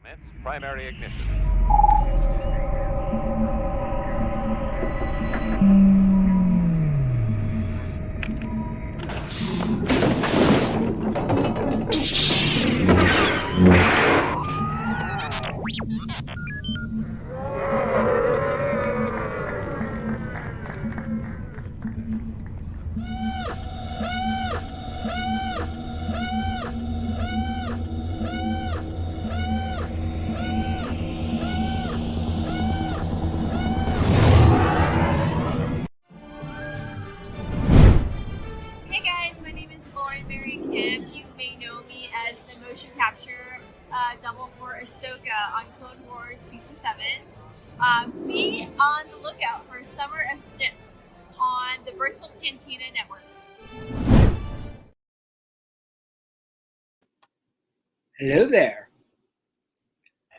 Commence primary ignition. Hey guys, my name is Lauren Mary Kim. You may know me as the motion capture double for Ahsoka on Clone Wars Season 7. Be on the lookout for Summer of Snips on the Virtual Cantina Network. Hello there.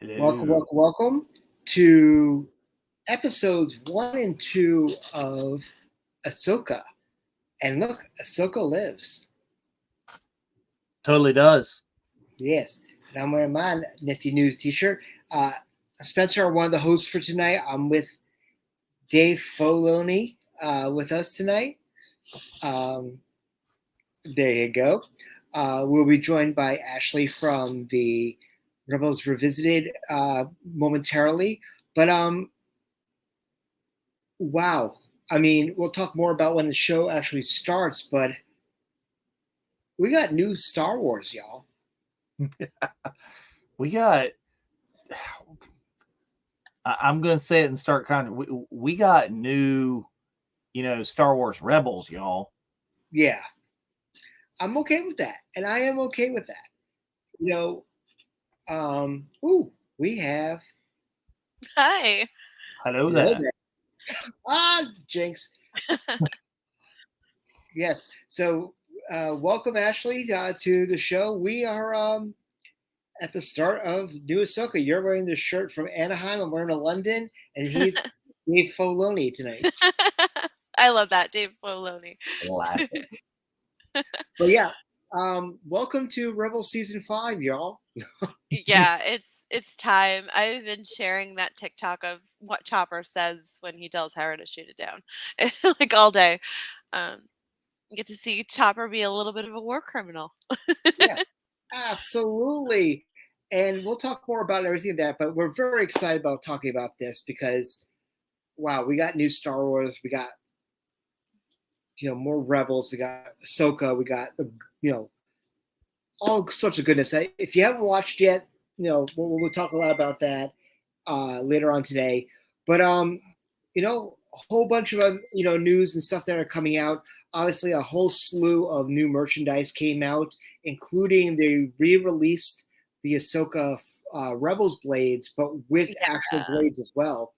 Hello. Welcome to episodes 1 and 2 of Ahsoka. And look, Ahsoka lives. Totally does. Yes. And I'm wearing my Nifty News t-shirt. Spencer are one of the hosts for tonight. I'm with Dave Filoni with us tonight. There you go. We'll be joined by Ashley from the Rebels Revisited momentarily. But wow. I mean, we'll talk more about when the show actually starts, but we got new Star Wars, y'all. We got, I'm going to say it and start kind of, we got new, Star Wars Rebels, y'all. Yeah. I'm okay with that. And I am okay with that. We have. Hi. Hello there. Jinx. Yes. So welcome, Ashley, to the show. We are at the start of new Ahsoka. You're wearing the shirt from Anaheim. I'm wearing a London, and he's Dave Filoni tonight. I love that, Dave Filoni. Classic. But yeah, welcome to Rebel Season 5, y'all. Yeah, it's time. I've been sharing that TikTok of what Chopper says when he tells Hera to shoot it down, like all day. You get to see Chopper be a little bit of a war criminal. Yeah, absolutely. And we'll talk more about everything that, but we're very excited about talking about this because, wow, we got new Star Wars. We got, more Rebels. We got Ahsoka. We got, all sorts of goodness. If you haven't watched yet, we'll talk a lot about that later on today. But, a whole bunch of, news and stuff that are coming out. Obviously, a whole slew of new merchandise came out, including they re-released the Ahsoka Rebels blades, but with actual blades as well.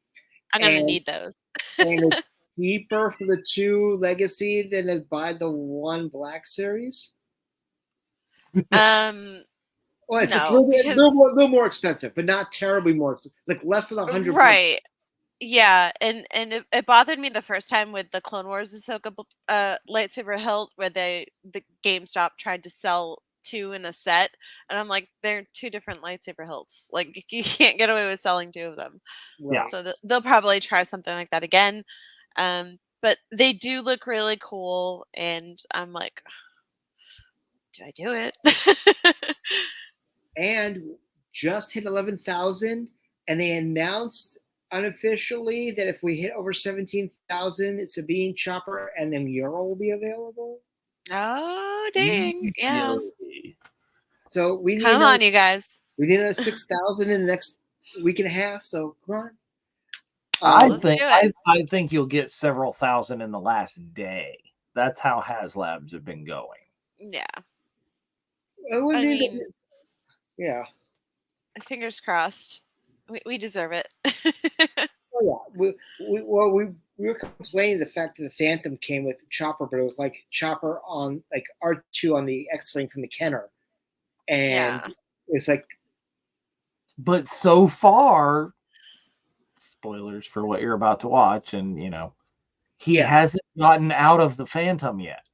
I'm going to need those. And it's cheaper for the 2 Legacy than to buy the 1 Black Series. Well, it's a little more expensive, but not terribly more, like less than $100. Right. Yeah, and it bothered me the first time with the Clone Wars Ahsoka lightsaber hilt, where the GameStop tried to sell 2 in a set, and I'm like, they're 2 different lightsaber hilts. Like, you can't get away with selling 2 of them. Right. So they'll probably try something like that again. But they do look really cool, and I'm like, do I do it? And just hit 11,000, and they announced unofficially that if we hit over 17,000, it's Sabine, Chopper, and then Euro will be available. Oh, dang. Yeah. So we need come on, you guys. We need another 6,000 in the next week and a half. So come on. I think you'll get several thousand in the last day. That's how HasLabs have been going. Yeah. I mean, yeah. Fingers crossed. We deserve it. Oh yeah. We were complaining the fact that the Phantom came with Chopper, but it was like Chopper on like R2 on the X-Wing from the Kenner. And it's like, but so far, spoilers for what you're about to watch, and he hasn't gotten out of the Phantom yet.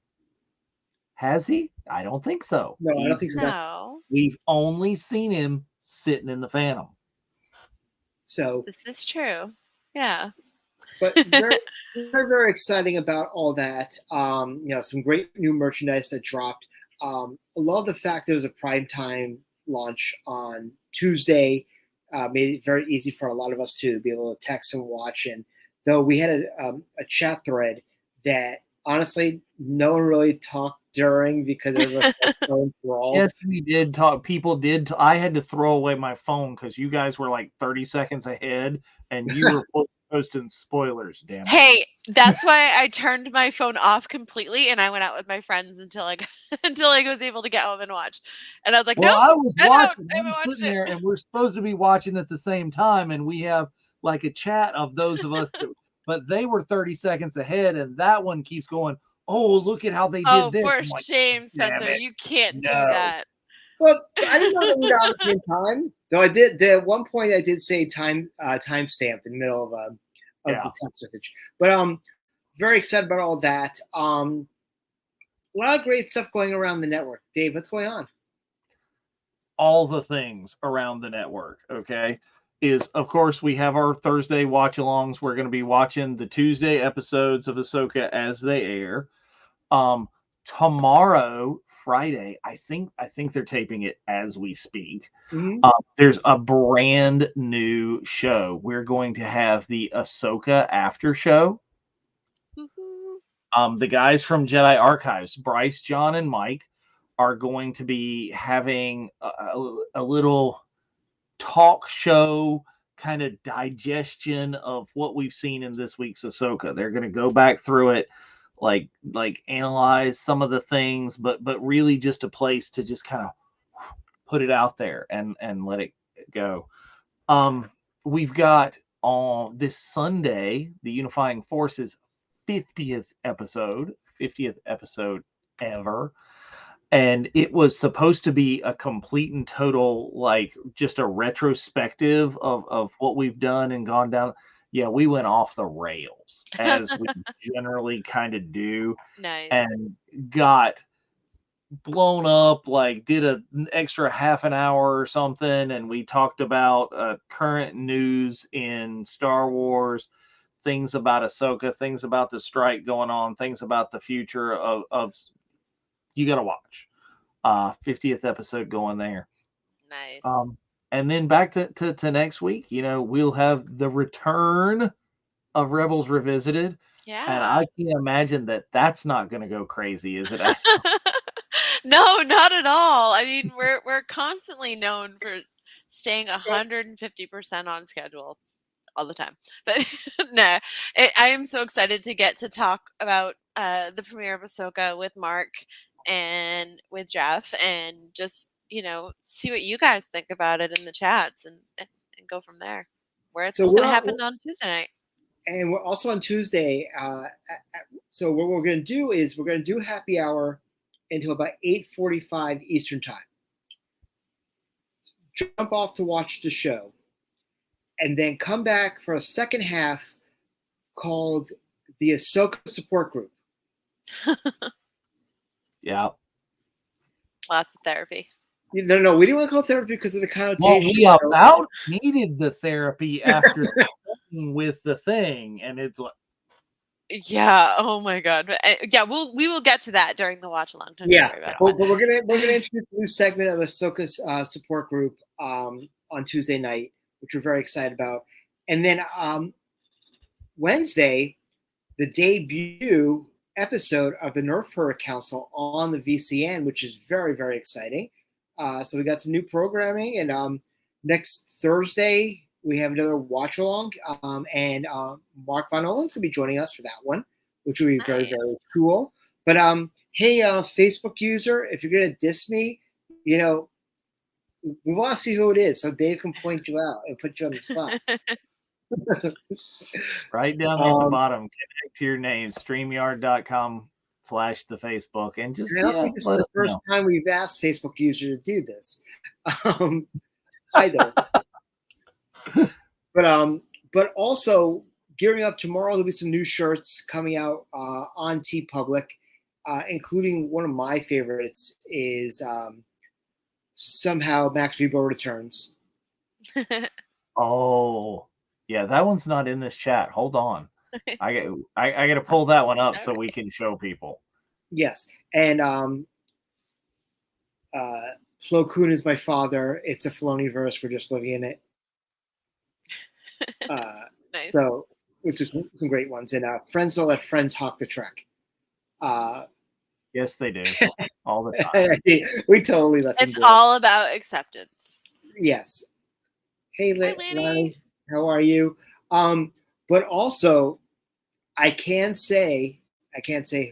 Has he? I don't think so. No, I don't think so. No. We've only seen him sitting in the Phantom. So this is true. Yeah. But very, very, very exciting about all that. Some great new merchandise that dropped. I love the fact there was a primetime launch on Tuesday. Made it very easy for a lot of us to be able to text and watch. And though we had a chat thread that honestly no one really talked during because everyone was so enthralled. Yes, we did talk. People did. I had to throw away my phone because you guys were like 30 seconds ahead, and you were posting spoilers. Damn it! Hey, that's why I turned my phone off completely, and I went out with my friends until I was able to get home and watch. And I was like, Well, nope, I was watching. I haven't I'm watched sitting it. there, and we're supposed to be watching at the same time, and we have like a chat of those of us that. But they were 30 seconds ahead, and that one keeps going. Oh, look at how they did this! For I'm like, shame, Spencer, you can't do that. Well, I didn't know that we'd on the same time. Though I did. At one point, I did say timestamp in the middle of the text message. But very excited about all that. A lot of great stuff going around the network. Dave, what's going on? All the things around the network. Okay, is of course we have our Thursday watch-alongs. We're going to be watching the Tuesday episodes of Ahsoka as they air. Tomorrow, Friday, I think they're taping it as we speak. Mm-hmm. There's a brand new show. We're going to have the Ahsoka after show. The guys from Jedi Archives, Bryce, John, and Mike, are going to be having a little talk show kind of digestion of what we've seen in this week's Ahsoka. They're going to go back through it, like analyze some of the things, but really just a place to just kind of put it out there and let it go. We've got on this Sunday the Unifying Forces 50th episode ever. And it was supposed to be a complete and total, like just a retrospective of what we've done and gone down. Yeah, we went off the rails as we generally kind of do. Nice. And got blown up, like did an extra half an hour or something. And we talked about current news in Star Wars, things about Ahsoka, things about the strike going on, things about the future of you got to watch 50th episode going there. Nice. And then back to next week, we'll have the return of Rebels Revisited. Yeah. And I can't imagine that that's not going to go crazy, is it? No, not at all. I mean, we're constantly known for staying 150% on schedule all the time. But no, I am so excited to get to talk about the premiere of Ahsoka with Mark and with Jeff, and just see what you guys think about it in the chats, and go from there. Where it's going to happen on Tuesday night. And we're also on Tuesday. So what we're going to do is we're going to do happy hour until about 8:45 Eastern time. Jump off to watch the show, and then come back for a second half called the Ahsoka Support Group. Yeah. Lots of therapy. No, we didn't want to call it therapy because of the connotation. Well, we about needed the therapy after with the thing, and it's like, yeah, oh my god, but yeah, we will get to that during the watch along. But we're gonna introduce a new segment of Ahsoka's support group on Tuesday night, which we're very excited about, and then Wednesday, the debut episode of the Nerf Herder Council on the VCN, which is very, very exciting. So we got some new programming, and next Thursday we have another watch along, and Mark Von Olen's gonna be joining us for that one, which will be very, very cool. But hey, Facebook user, if you're gonna diss me, we want to see who it is, so Dave can point you out and put you on the spot. Right down there at the bottom, connect to your name, StreamYard.com/the Facebook, and just I don't think it's the first time we've asked Facebook user to do this. Either. But also gearing up tomorrow, there'll be some new shirts coming out on TeePublic, including one of my favorites is Somehow Max Rebo Returns. Oh, yeah, that one's not in this chat. Hold on. I got to pull that one up so we can show people. Yes, and Plo Koon is my father. It's a Filoniverse. We're just living in it. Nice. So, which is some great ones. And friends don't let friends hawk the trek. Yes, they do. All the time. We totally let them It's do all about acceptance. Yes. Hey, Hi, Lonnie. How are you? But also, I can't say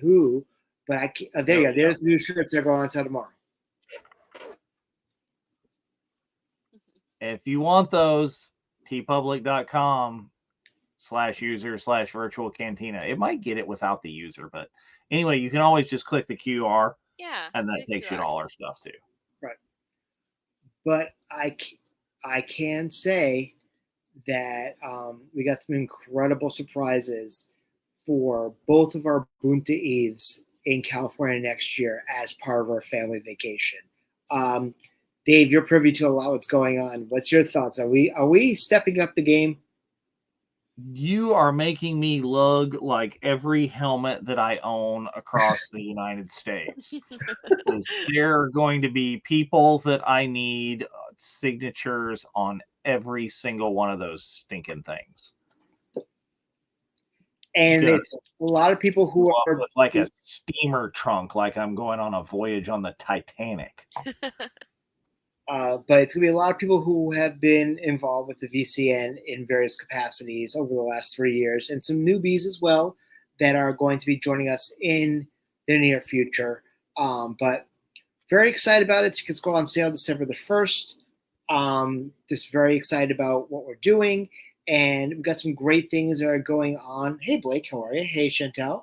who, but there you go. There's the new shirts that are going on sale tomorrow. If you want those, tpublic.com/user/virtual cantina. It might get it without the user, but anyway, you can always just click the QR. Yeah. And that takes you to all our stuff too. Right. But I can say that we got some incredible surprises for both of our Bunta Eves in California next year as part of our family vacation. Dave, you're privy to a lot what's going on. What's your thoughts? Are we stepping up the game? You are making me lug like every helmet that I own across the United States. There are going to be people that I need signatures on every single one of those stinking things. And it's a lot of people who are with like a steamer trunk, like I'm going on a voyage on the Titanic. But it's going to be a lot of people who have been involved with the VCN in various capacities over the last 3 years, and some newbies as well that are going to be joining us in the near future. But very excited about it. Tickets go on sale December the 1st. Just very excited about what we're doing. And we've got some great things that are going on. Hey, Blake, how are you? Hey, Chantel.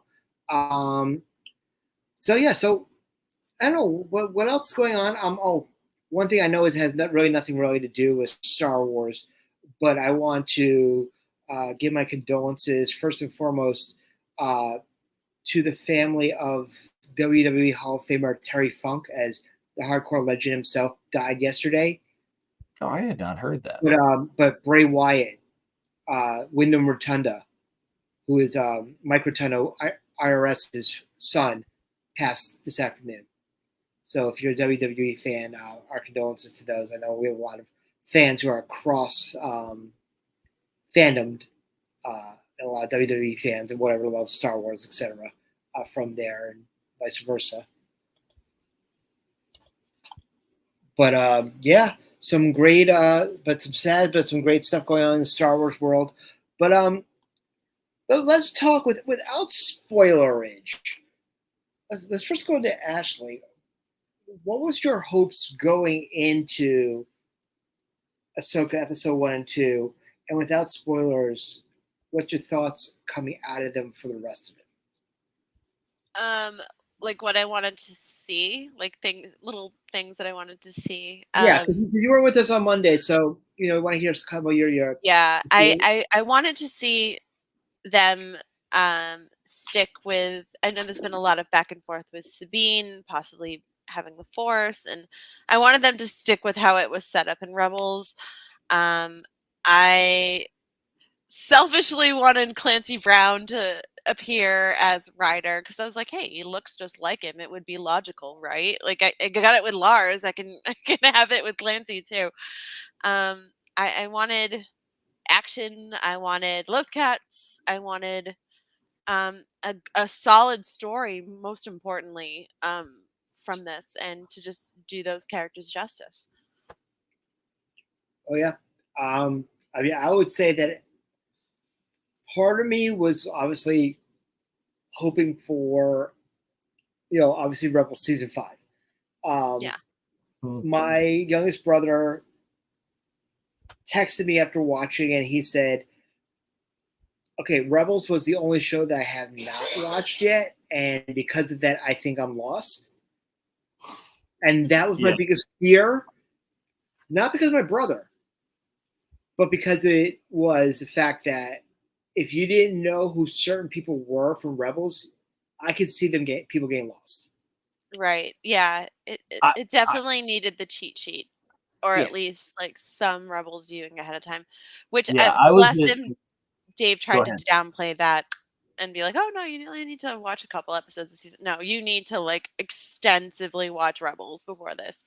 So I don't know what else is going on. One thing I know is it has nothing really to do with Star Wars, but I want to give my condolences first and foremost to the family of WWE Hall of Famer Terry Funk, as the hardcore legend himself died yesterday. Oh, I had not heard that. But Bray Wyatt, Wyndham Rotunda, who is Mike Rotunda, IRS's son, passed this afternoon. So if you're a WWE fan, our condolences to those. I know we have a lot of fans who are cross fandomed, and a lot of WWE fans and whatever love Star Wars, etc. From there and vice versa. But yeah, some great, but some sad, but some great stuff going on in the Star Wars world. But let's talk without spoilerage. Let's first go to Ashley. What was your hopes going into Ahsoka episode 1 and 2, and without spoilers, what's your thoughts coming out of them for the rest of it? Like what I wanted to see, like little things that I wanted to see. Yeah, because you were with us on Monday, so I want to hear a couple of your. Yeah, I wanted to see them stick with. I know there's been a lot of back and forth with Sabine possibly having the Force, and I wanted them to stick with how it was set up in Rebels. I selfishly wanted Clancy Brown to appear as Ryder because I was like, hey, he looks just like him. It would be logical, right? Like I got it with Lars. I can have it with Clancy too. I wanted action. I wanted Lothcats. I wanted a solid story, most importantly, from this, and to just do those characters justice. Oh yeah, I mean, I would say that part of me was obviously hoping for, obviously Rebels season 5. Yeah. My youngest brother texted me after watching, and he said, okay, Rebels was the only show that I have not watched yet, and because of that, I think I'm lost. And that was my biggest fear, not because of my brother, but because it was the fact that if you didn't know who certain people were from Rebels, I could see people getting lost. Right. Yeah. It definitely needed the cheat sheet. or Yeah. at least like some Rebels viewing ahead of time, which Yeah, I was bless at, him. Dave go tried to ahead. downplay that and be like, "Oh no, you only need to watch a couple episodes a season." No, you need to like extensively watch Rebels before this.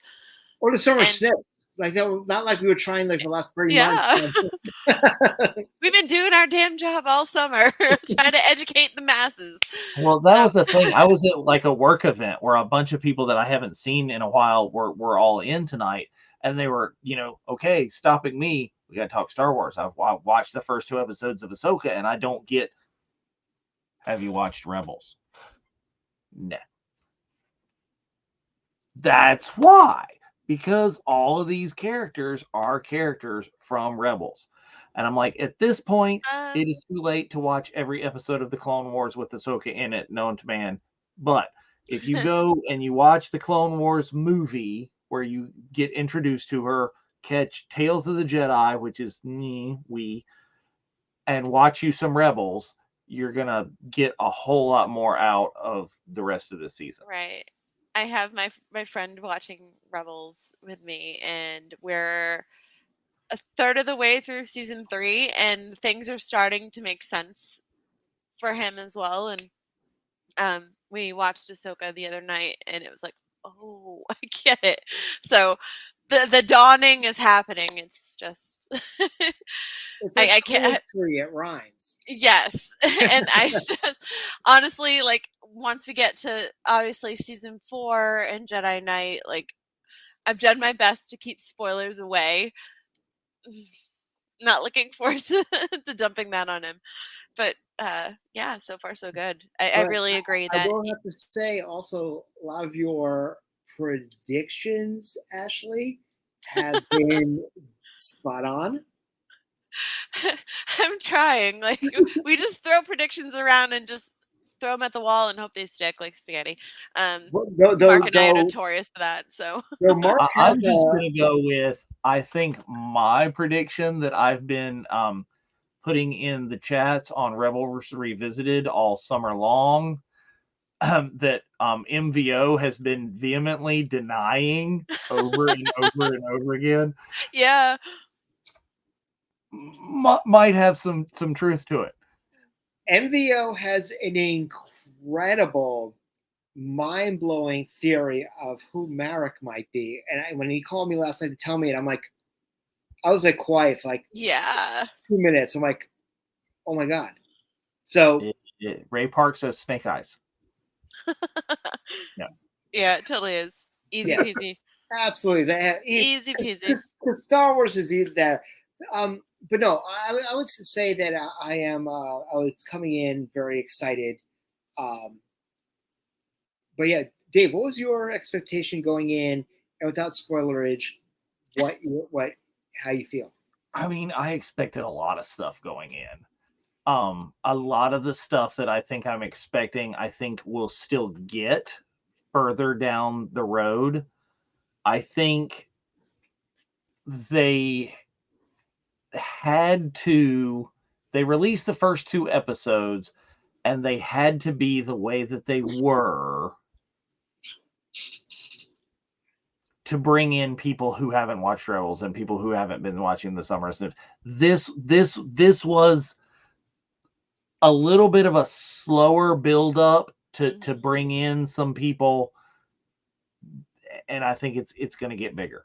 Or the summer And snips. Like that, not like we were trying like the last 3 months. yeah, we've been doing our damn job all summer, trying to educate the masses. Well, that So- was the thing. I was at like a work event where a bunch of people that I haven't seen in a while were all in tonight, and they were, okay, stopping me. We got to talk Star Wars. I've watched the first 2 episodes of Ahsoka, and I don't get. Have you watched Rebels? Nah. That's why, because all of these characters are characters from Rebels, and I'm like, at this point, it is too late to watch every episode of the Clone Wars with Ahsoka in it, known to man. But if you go and you watch the Clone Wars movie, where you get introduced to her, catch Tales of the Jedi, which is we, and watch you some Rebels, you're gonna get a whole lot more out of the rest of the season. Right. I have my friend watching Rebels with me, and we're a third of the way through season 3, and things are starting to make sense for him as well. And we watched Ahsoka the other night, and it was like, oh, I get it. So the dawning is happening. It's just It's like I can't. poetry. It rhymes. Yes. And I just honestly, like, once we get to obviously season 4 and Jedi Knight, like, I've done my best to keep spoilers away. Not looking forward to dumping that on him. But yeah, so far so good. I But really agree I that will have to say also a lot of your predictions, Ashley, have been spot on. I'm trying. Like, we just throw predictions around and just throw them at the wall and hope they stick like spaghetti. Mark and I are notorious for that. So Mark I'm just going to go with, I think my prediction that I've been putting in the chats on Rebels Revisited all summer long, that MVO has been vehemently denying over and over and over again. Yeah. Might have some truth to it. MVO has an incredible, mind-blowing theory of who Marek might be. And when he called me last night to tell me it, I was like quiet for like 2 minutes. I'm like, oh my God. So Ray Park says Snake Eyes. Yeah, it totally is. Easy peasy. Absolutely. Easy peasy. Because Star Wars is either there. But no, I would say that I was coming in very excited. But yeah, Dave, what was your expectation going in, and without spoilerage, how you feel? I mean, I expected a lot of stuff going in. A lot of the stuff that I think I'm expecting, I think we'll still get further down the road. I think they released the first 2 episodes, and they had to be the way that they were to bring in people who haven't watched Rebels and people who haven't been watching the summer snips. This was a little bit of a slower build up to bring in some people, and I think it's going to get bigger.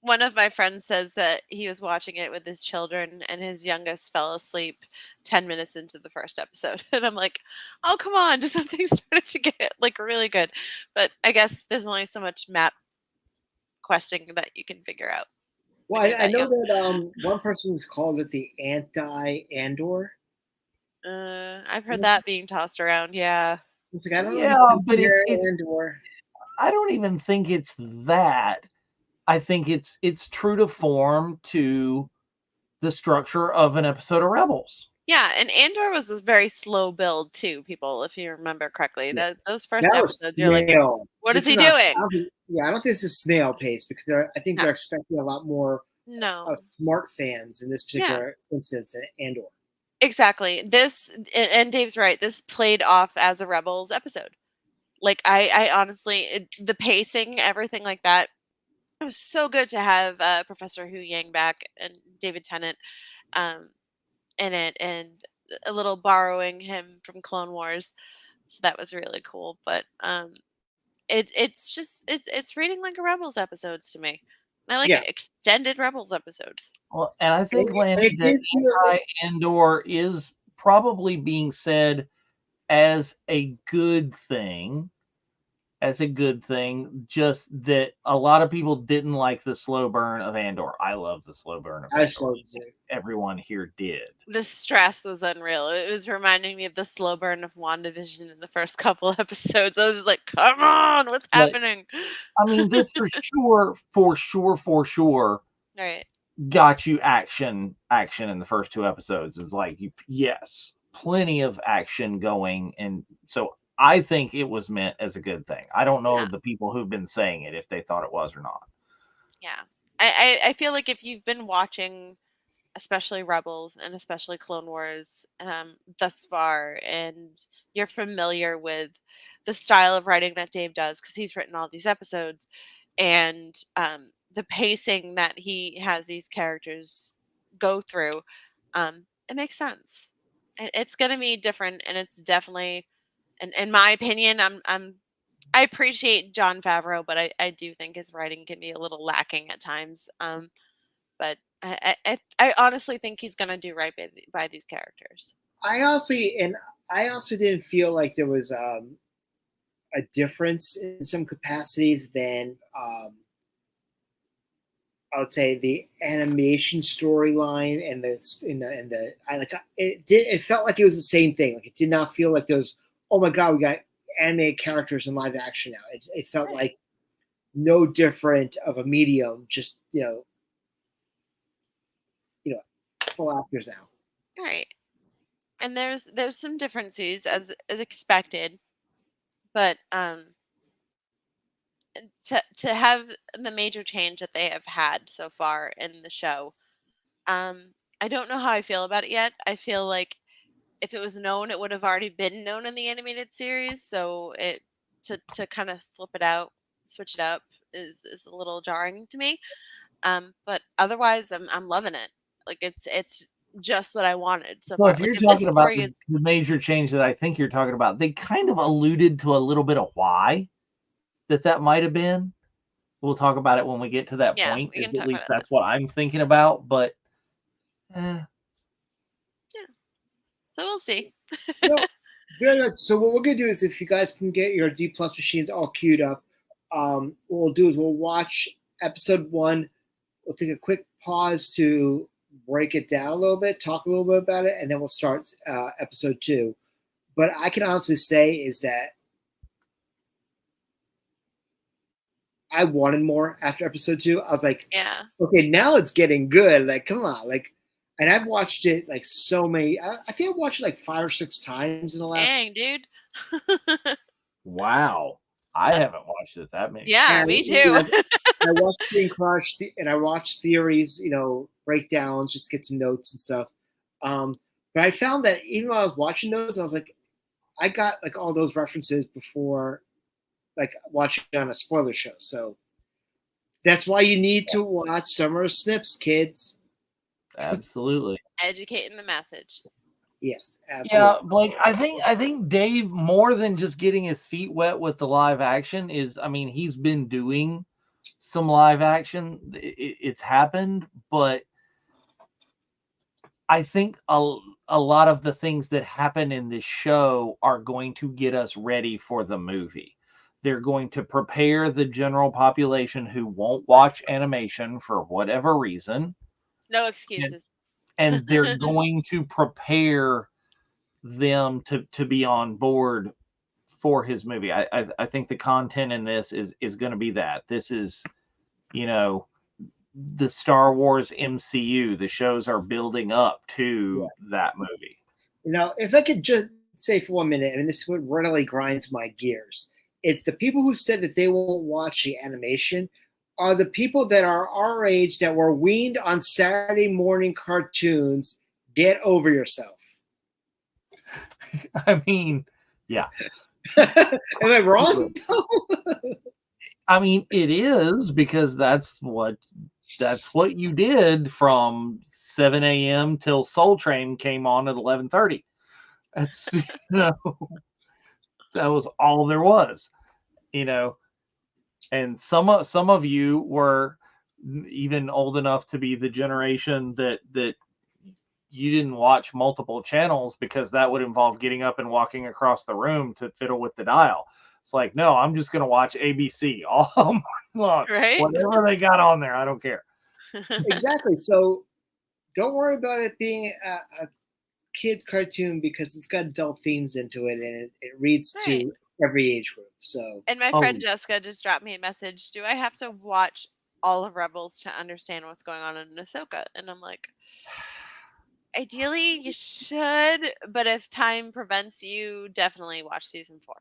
One of my friends says that he was watching it with his children, and his youngest fell asleep 10 minutes into the first episode. And I'm like, oh, come on, just something started to get like really good. But I guess there's only so much map questing that you can figure out. Well, I know that one person's called it the anti-Andor. I've heard that being tossed around. Yeah. It's like, I don't know. But it's Andor. I don't even think it's that. I think it's true to form to the structure of an episode of Rebels. Yeah, and Andor was a very slow build too, people, if you remember correctly. Yeah. Those first episodes, you're like, what is he doing? I don't think this is snail pace, because I think they're expecting a lot more smart fans in this particular instance than Andor. Exactly. This, and Dave's right, this played off as a Rebels episode. Like, I honestly, the pacing, everything like that, It was so good to have Professor Hu Yang back and David Tennant um, in it, and a little borrowing him from Clone Wars. So that was really cool. But it's just it's reading like a Rebels episodes to me. I like Yeah, extended Rebels episodes. Well, and I think, and Lanny, it that did feel. anti-Andor is probably being said as a good thing, just that a lot of people didn't like the slow burn of Andor. I love the slow burn of I Andor. slowed it. Everyone here did. The stress was unreal. It was reminding me of the slow burn of WandaVision in the first couple episodes. I was just like, come on, what's But happening? I mean, this for sure Right. got you action in the first two episodes. It's like, yes, plenty of action going, and so I think it was meant as a good thing. I don't know Yeah. the people who've been saying it if they thought it was or not. Yeah. I feel like if you've been watching especially Rebels and especially Clone Wars thus far, and you're familiar with the style of writing that Dave does, because he's written all these episodes, and the pacing that he has these characters go through, it makes sense. It's going to be different, and it's definitely, in my opinion, I appreciate John Favreau, but I do think his writing can be a little lacking at times. But I honestly think he's gonna do right by these characters. I also didn't feel like there was a difference in some capacities than I would say the animation storyline and the I like it felt like it was the same thing. Like it did not feel like there was, oh my god, we got animated characters in live action now. It felt Right. like no different of a medium, just full actors now. Right. And there's some differences as expected, but to have the major change that they have had so far in the show, I don't know how I feel about it yet. I feel like if it was known, it would have already been known in the animated series. So it to kind of flip it out, switch it up is a little jarring to me. But otherwise, I'm loving it. Like it's just what I wanted so Well, far. if Like you're if this talking about story is the major change that I think you're talking about, they kind of alluded to a little bit of why that might have been. We'll talk about it when we get to that yeah, point. we can Is at talk about least it then. that's what I'm thinking about. But Yeah. So we'll see. No, very good. So what we're gonna do is, if you guys can get your D plus machines all queued up, what we'll do is we'll watch episode 1. We'll take a quick pause to break it down a little bit, talk a little bit about it, and then we'll start episode 2. But I can honestly say is that I wanted more after episode 2. I was like, Yeah. okay, now it's getting good. Like, come on, like, and I've watched it like so many. I think I've watched it like 5 or 6 times in the last. Dang, dude. wow, I haven't watched it that many. Yeah, And me you too. know, I watched Being Crushed, and I watched theories, breakdowns, just to get some notes and stuff. But I found that even while I was watching those, I was like, I got like all those references before, like watching on a spoiler show. So that's why you need to watch Summer Snips, kids. Absolutely. Educating the message. Yes, Yeah, absolutely. Blake, I think Dave, more than just getting his feet wet with the live action, I mean, he's been doing some live action. It's happened, but I think a lot of the things that happen in this show are going to get us ready for the movie. They're going to prepare the general population who won't watch animation for whatever reason, No and, excuses. and they're going to prepare them to be on board for his movie. I think the content in this is going to be that. This is, you know, the Star Wars MCU. The shows are building up Yeah. to that movie. If I could just say for 1 minute, and this would really grinds my gears, it's the people who said that they won't watch the animation are the people that are our age that were weaned on Saturday morning cartoons. Get over yourself. I mean, yeah. Am I wrong? I mean, it is, because that's what you did from 7 a.m. till Soul Train came on at 11:30. That's that was all there was, And some of you were even old enough to be the generation that you didn't watch multiple channels, because that would involve getting up and walking across the room to fiddle with the dial. It's like, no, I'm just going to watch ABC all morning long. Right? Whatever they got on there, I don't care. Exactly. So don't worry about it being a kid's cartoon, because it's got adult themes into it, and it reads Right. to every age group. So, And my friend Jessica just dropped me a message. Do I have to watch all of Rebels to understand what's going on in Ahsoka? And I'm like, ideally, you should, but if time prevents you, definitely watch season 4.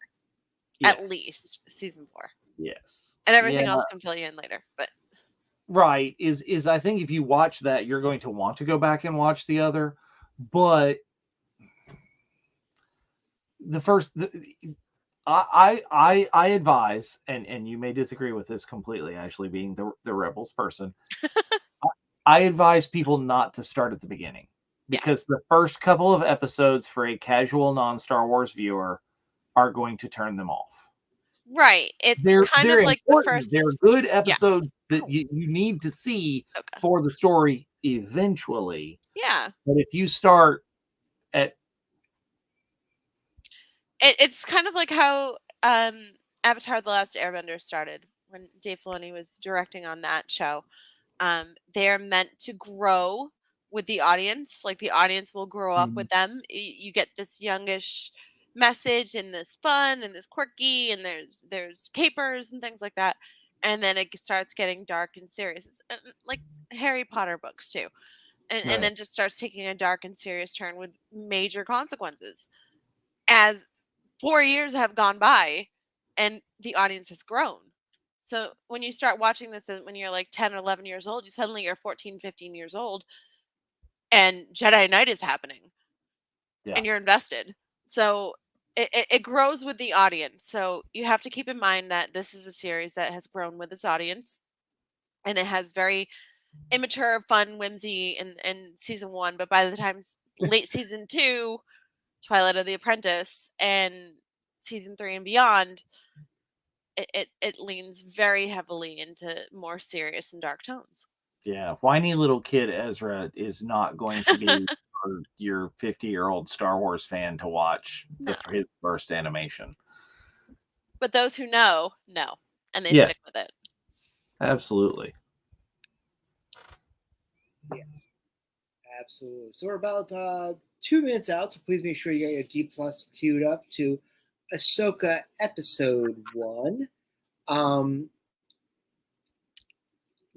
Yes. At least season 4. Yes. And everything else can fill you in later. But right, is I think if you watch that, you're going to want to go back and watch the other. But I advise, and you may disagree with this completely, Ashley, being the Rebels person. I advise people not to start at the beginning, because the first couple of episodes for a casual non-Star Wars viewer are going to turn them off. right. It's They're kind of like the important. first. They're good episodes that you need to see for the story eventually. Yeah. But if you start at It's kind of like how Avatar: The Last Airbender started, when Dave Filoni was directing on that show. They're meant to grow with the audience. Like, the audience will grow up with them. You get this youngish message, and this fun, and this quirky, and there's capers and things like that. And then it starts getting dark and serious. It's like Harry Potter books too. And then just starts taking a dark and serious turn with major consequences. As 4 years have gone by and the audience has grown. So when you start watching this when you're like 10 or 11 years old, you suddenly are 14, 15 years old, and Jedi Knight is happening. And you're invested. So it grows with the audience. So you have to keep in mind that this is a series that has grown with its audience, and it has very immature, fun, whimsy in season 1. But by the time late season 2, Twilight of the Apprentice, and season 3 and beyond, it leans very heavily into more serious and dark tones. Yeah, whiny little kid Ezra is not going to be for your 50-year-old Star Wars fan to watch his first animation. But those who know, and they stick with it. Absolutely. Yes, absolutely. So we're about 2 minutes out, so please make sure you got your D+ queued up to Ahsoka Episode 1.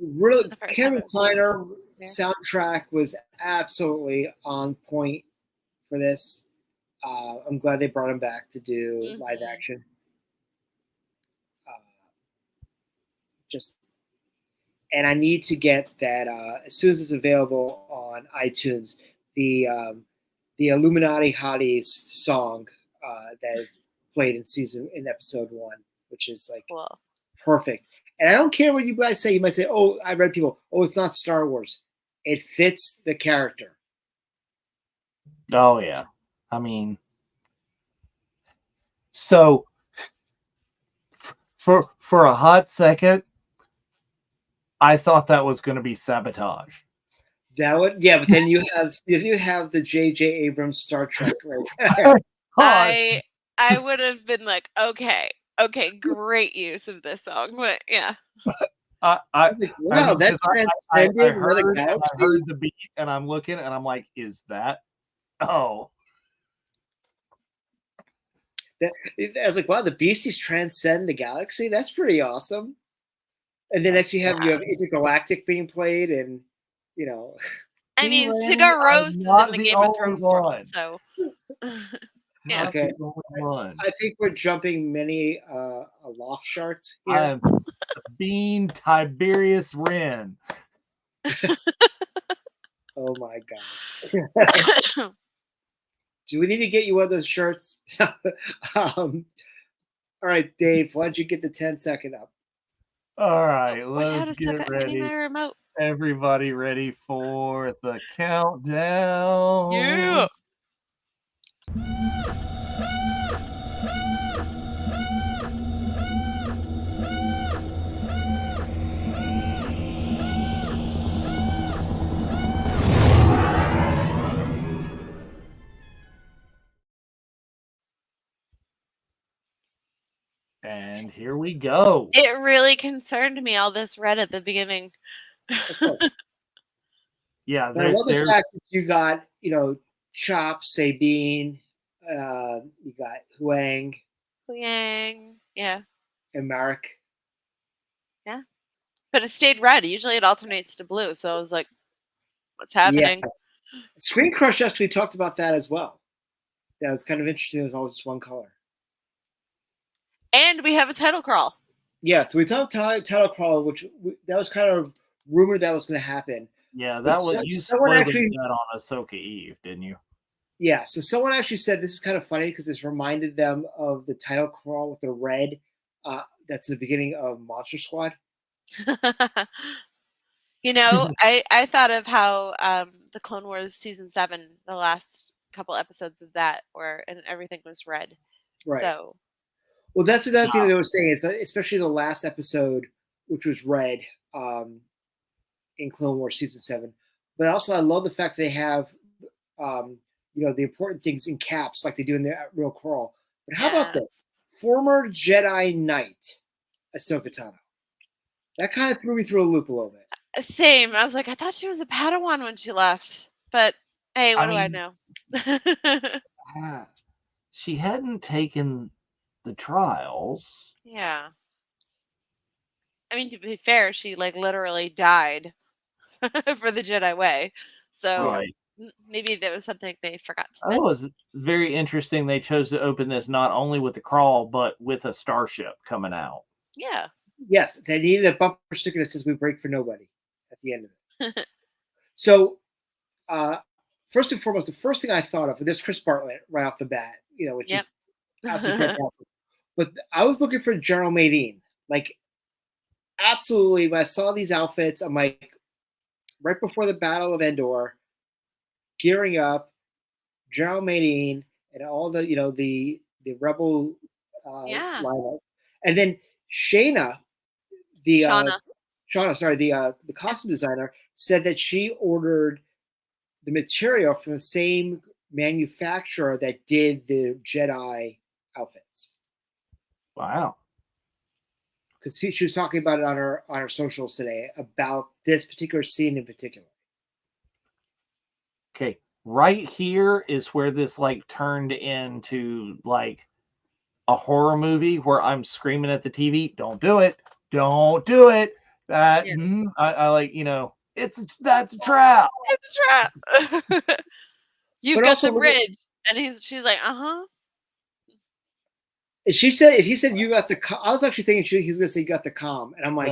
Really, Kevin Kleiner soundtrack was absolutely on point for this. I'm glad they brought him back to do live action. And I need to get that as soon as it's available on iTunes. The Illuminati Hotties song that is played in episode 1, which is like perfect. And I don't care what you guys say. You might say, "Oh, I read people. Oh, it's not Star Wars." It fits the character. Oh yeah, I mean, so for a hot second, I thought that was going to be Sabotage. That would, yeah, but then you have the J.J. Abrams Star Trek right. I would have been like, okay, great use of this song, but yeah. Wow, that's transcended another galaxy. I heard the beat, and I'm looking, and I'm like, is that? Oh. I was like, wow, the Beasties transcend the galaxy? That's pretty awesome. And then next you have Intergalactic being played, and I mean, Cigar Rose is in the Game of Thrones world, so yeah. Okay. I think we're jumping many aloft sharks here. I am being Tiberius Wren. Oh my god. Do we need to get you one of those shirts? All right, Dave, why don't you get the 10-second up? All right, Watch out, let's get Ahsoka, I'm hitting ready. my remote. Everybody ready for the countdown? Yeah. And here we go. It really concerned me, all this red at the beginning. Of course. Yeah, But I love the there's fact that you got, Chop, Sabine, you got Huang Yang. Yeah. and Marek. Yeah. But it stayed red. Usually it alternates to blue. So I was like, what's Yeah. happening? Screen Crush actually talked about that as well. That was kind of interesting. It was all just one color. And we have a title crawl. Yeah, so we talked title crawl, which that was kind of rumored that was going to happen. yeah, But that was you someone spoiled actually, that on Ahsoka Eve, didn't you? yeah. So someone actually said this is kind of funny because it's reminded them of the title crawl with the red. That's the beginning of Monster Squad. I thought of how the Clone Wars season 7, the last couple episodes of that, and everything was red. Right. So, well, that's another thing that they were saying is that especially the last episode, which was red, in Clone Wars season 7. But also, I love the fact they have, the important things in caps like they do in the real crawl. But how about this? Former Jedi Knight, Ahsoka Tano. That kind of threw me through a loop a little bit. Same. I was like, I thought she was a Padawan when she left. But hey, what do I know? She hadn't taken the trials. Yeah. I mean, to be fair, she literally died for the Jedi way. So Right. maybe that was something they forgot to mention. That was very interesting. They chose to open this not only with the crawl, but with a starship coming out. Yeah. Yes, they needed a bumper sticker that says "We break for nobody" at the end of it. So, first and foremost, the first thing I thought of, there's Chris Bartlett right off the bat, which is absolutely fantastic. But I was looking for General Madine. Absolutely, when I saw these outfits, I'm like, right before the Battle of Endor, gearing up, General Madine, and all the the Rebel lineup, and then Shauna, the costume designer, said that she ordered the material from the same manufacturer that did the Jedi outfits. Wow. Because she was talking about it on her socials today about this particular scene in particular. Okay, right here is where this turned into a horror movie where I'm screaming at the TV, "Don't do it! Don't do it!" That that's a trap. It's a trap. You've got the bridge, and she's like, She said, if he said you got the, I was actually thinking he was going to say you got the comm, and I'm like,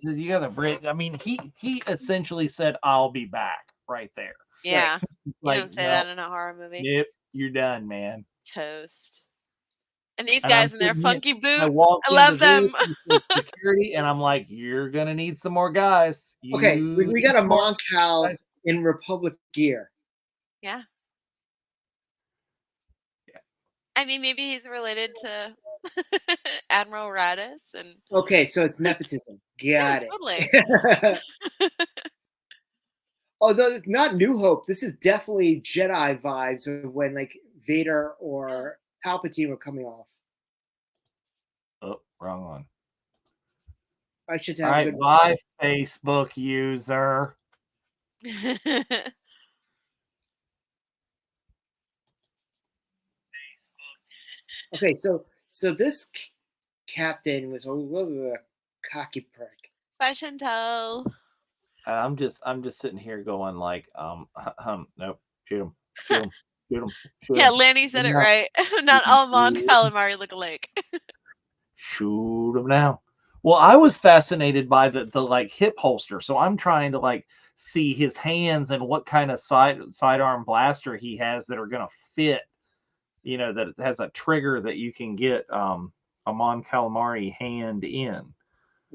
you got the bridge. I mean, he essentially said, "I'll be back," right there. Yeah, you don't say that in a horror movie. Yep, you're done, man. Toast. And these guys in their funky boots, I love them. Security, and I'm like, you're gonna need some more guys. Okay, we got a Mon Cal in Republic gear. Yeah. I mean, maybe he's related to Admiral Radis, and okay, so it's nepotism. Got it. Totally. Although it's not New Hope, this is definitely Jedi vibes of when Vader or Palpatine were coming off. Oh, wrong one. I should have. All right, bye, Facebook user. Okay, so this captain was a cocky prick. Bye, Chantel. I'm just sitting here going nope, shoot him, shoot him, shoot him. Yeah, Lanny said it right. Not all Mon Calamari look alike. Shoot him now. Well, I was fascinated by the hip holster, so I'm trying to see his hands and what kind of sidearm blaster he has that are gonna fit. That it has a trigger that you can get a Mon Calamari hand in.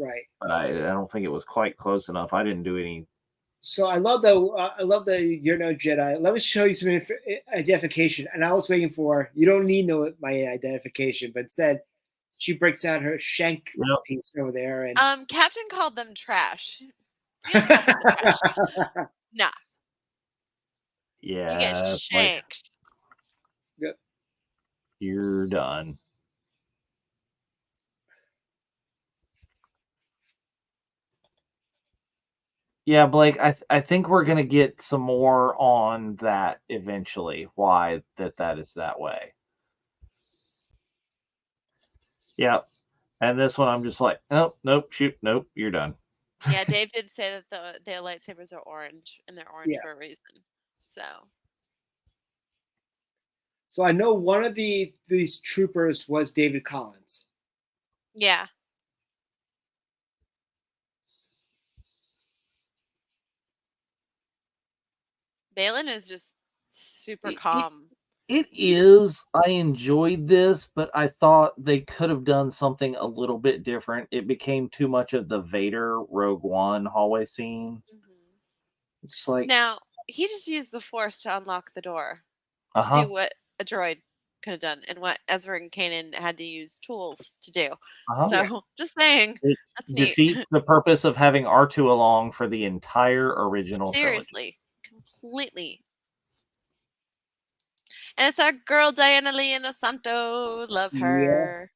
Right. But I don't think it was quite close enough. I didn't do any. So I love the you're no Jedi. Let me show you some identification. And I was waiting for you don't need no my identification, but instead she breaks out her shank Yep. piece over there and Captain called them trash. He doesn't want them in the trash. Nah. Yeah. You get Like, shanked. Yep. you're done. Yeah, Blake, I think we're gonna get some more on that eventually. Why that is that way. Yeah. And this one I'm just like, nope, shoot, nope, you're done. Yeah, Dave did say that the lightsabers are orange, and they're orange Yeah. for a reason. So So I know one of these troopers was David Collins. yeah. Balin is just super calm. It is. I enjoyed this, but I thought they could have done something a little bit different. It became too much of the Vader Rogue One hallway scene. Mm-hmm. It's like Now he just used the Force to unlock the door to uh-huh. do what a droid could have done, and what Ezra and Kanan had to use tools to do. Uh-huh. So Yeah. just saying, It that's neat. defeats the purpose of having R2 along for the entire original trilogy. Seriously, completely. And it's our girl Diana Leona Santo. Love her.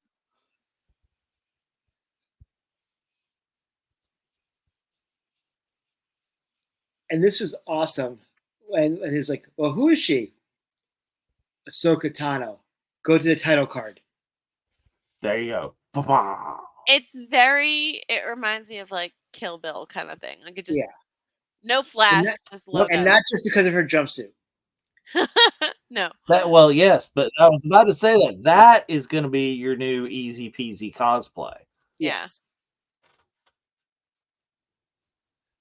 And this was awesome. And he's like, well, who is she? Ahsoka Tano. Go to the title card. There you go. Ba-ba. It reminds me of like Kill Bill kind of thing. Like it just no And flash, just logo. and not just because of her jumpsuit. No. Well, yes, but I was about to say that is going to be your new easy peasy cosplay. Yes.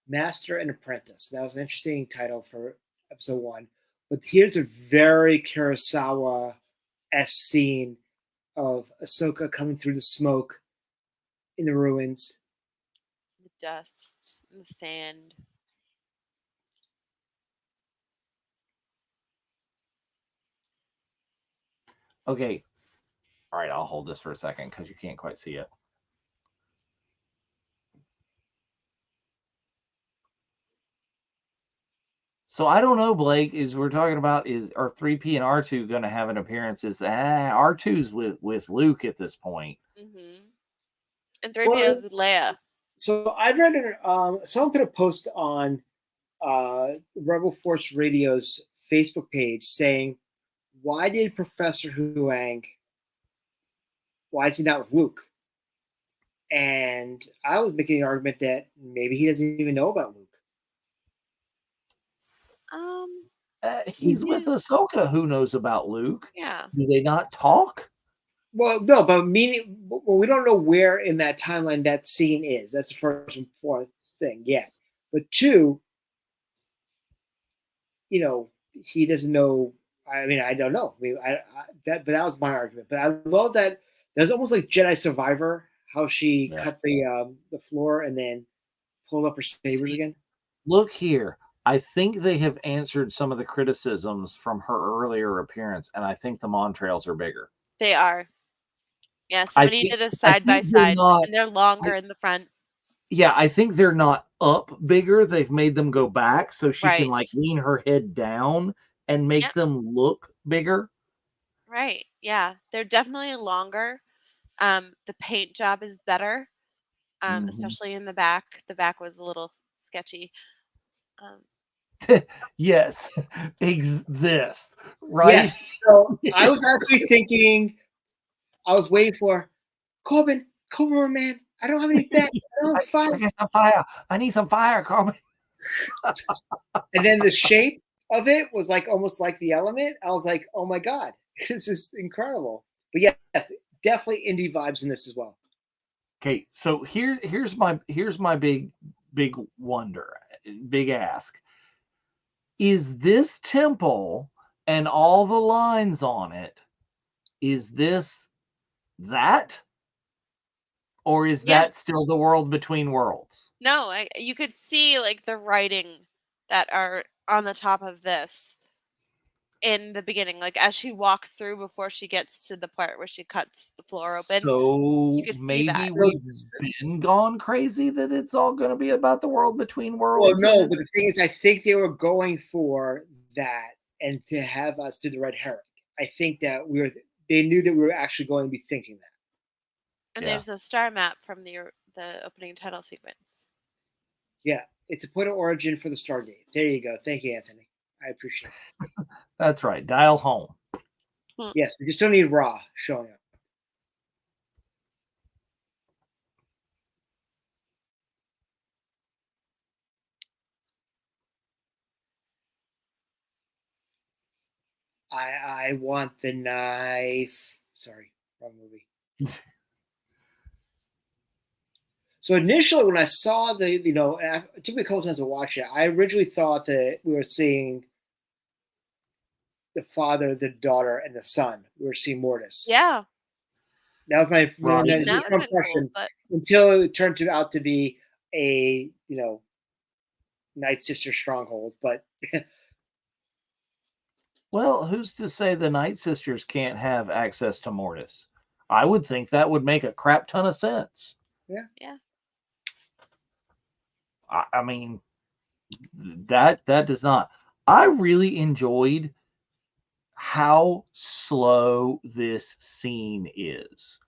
Master and Apprentice. That was an interesting title for episode 1. But here's a very Kurosawa-esque scene of Ahsoka coming through the smoke in the ruins. The dust, the sand. Okay. All right, I'll hold this for a second because you can't quite see it. So I don't know, Blake. Is we're talking about are 3P and R2 going to have an appearance? R2's with Luke at this point. Mm-hmm. And 3PO is with Leia. So I've read someone put a post on Rebel Force Radio's Facebook page saying, "Why did Professor Huang? Why is he not with Luke?" And I was making the argument that maybe he doesn't even know about Luke. He's with Ahsoka. Who knows about Luke? Yeah. Do they not talk? Well, no, but we don't know where in that timeline that scene is. That's the first and fourth thing, yeah. But 2, he doesn't know. I mean, I don't know. I mean, but that was my argument. But I love that. That was almost like Jedi Survivor, how she cut the floor and then pulled up her sabers again. Look here. I think they have answered some of the criticisms from her earlier appearance, and I think the Montrails are bigger. They are. Yeah, somebody did a side-by-side, and they're longer in the front. Yeah, I think they're not up bigger. They've made them go back so she can like lean her head down and make them look bigger. Right. Yeah, they're definitely longer. The paint job is better, especially in the back. The back was a little sketchy. Yes, this right. Yes. So I was actually thinking, I was waiting for Corbin, man. I don't have any fat. I don't have fire. I got some fire. I need some fire, Corbin. And then the shape of it was like almost like the element. I was like, oh my God, this is incredible. But yes, definitely indie vibes in this as well. Okay, so here's my big wonder, big ask. Is this temple and all the lines on it, is this that? Or is Yeah. that still the world between worlds? No, you could see like the writing that are on the top of this in the beginning, like as she walks through before she gets to the part where she cuts the floor open. So You could see maybe that. we've been gone crazy that it's all going to be about the world between Well, worlds. no, but the thing is, I think they were going for that and to have us do the red herring. I think that they knew that we were actually going to be thinking that. And Yeah. there's a star map from the opening title sequence. Yeah, it's a point of origin for the Stargate. There you go. Thank you, Anthony. I appreciate it. That's right. Dial home. Yes, we just don't need Ra showing up. I want the knife. Sorry, wrong movie. So initially, when I saw it took me a couple times to watch it. I originally thought that we were seeing the father, the daughter, and the son. We were seeing Mortis. Yeah. That was my Right. That would've been impression. cool, but Until it turned out to be a Night Sister stronghold. But Well, who's to say the Night Sisters can't have access to Mortis? I would think that would make a crap ton of sense. yeah. I mean, that does not. I really enjoyed how slow this scene is.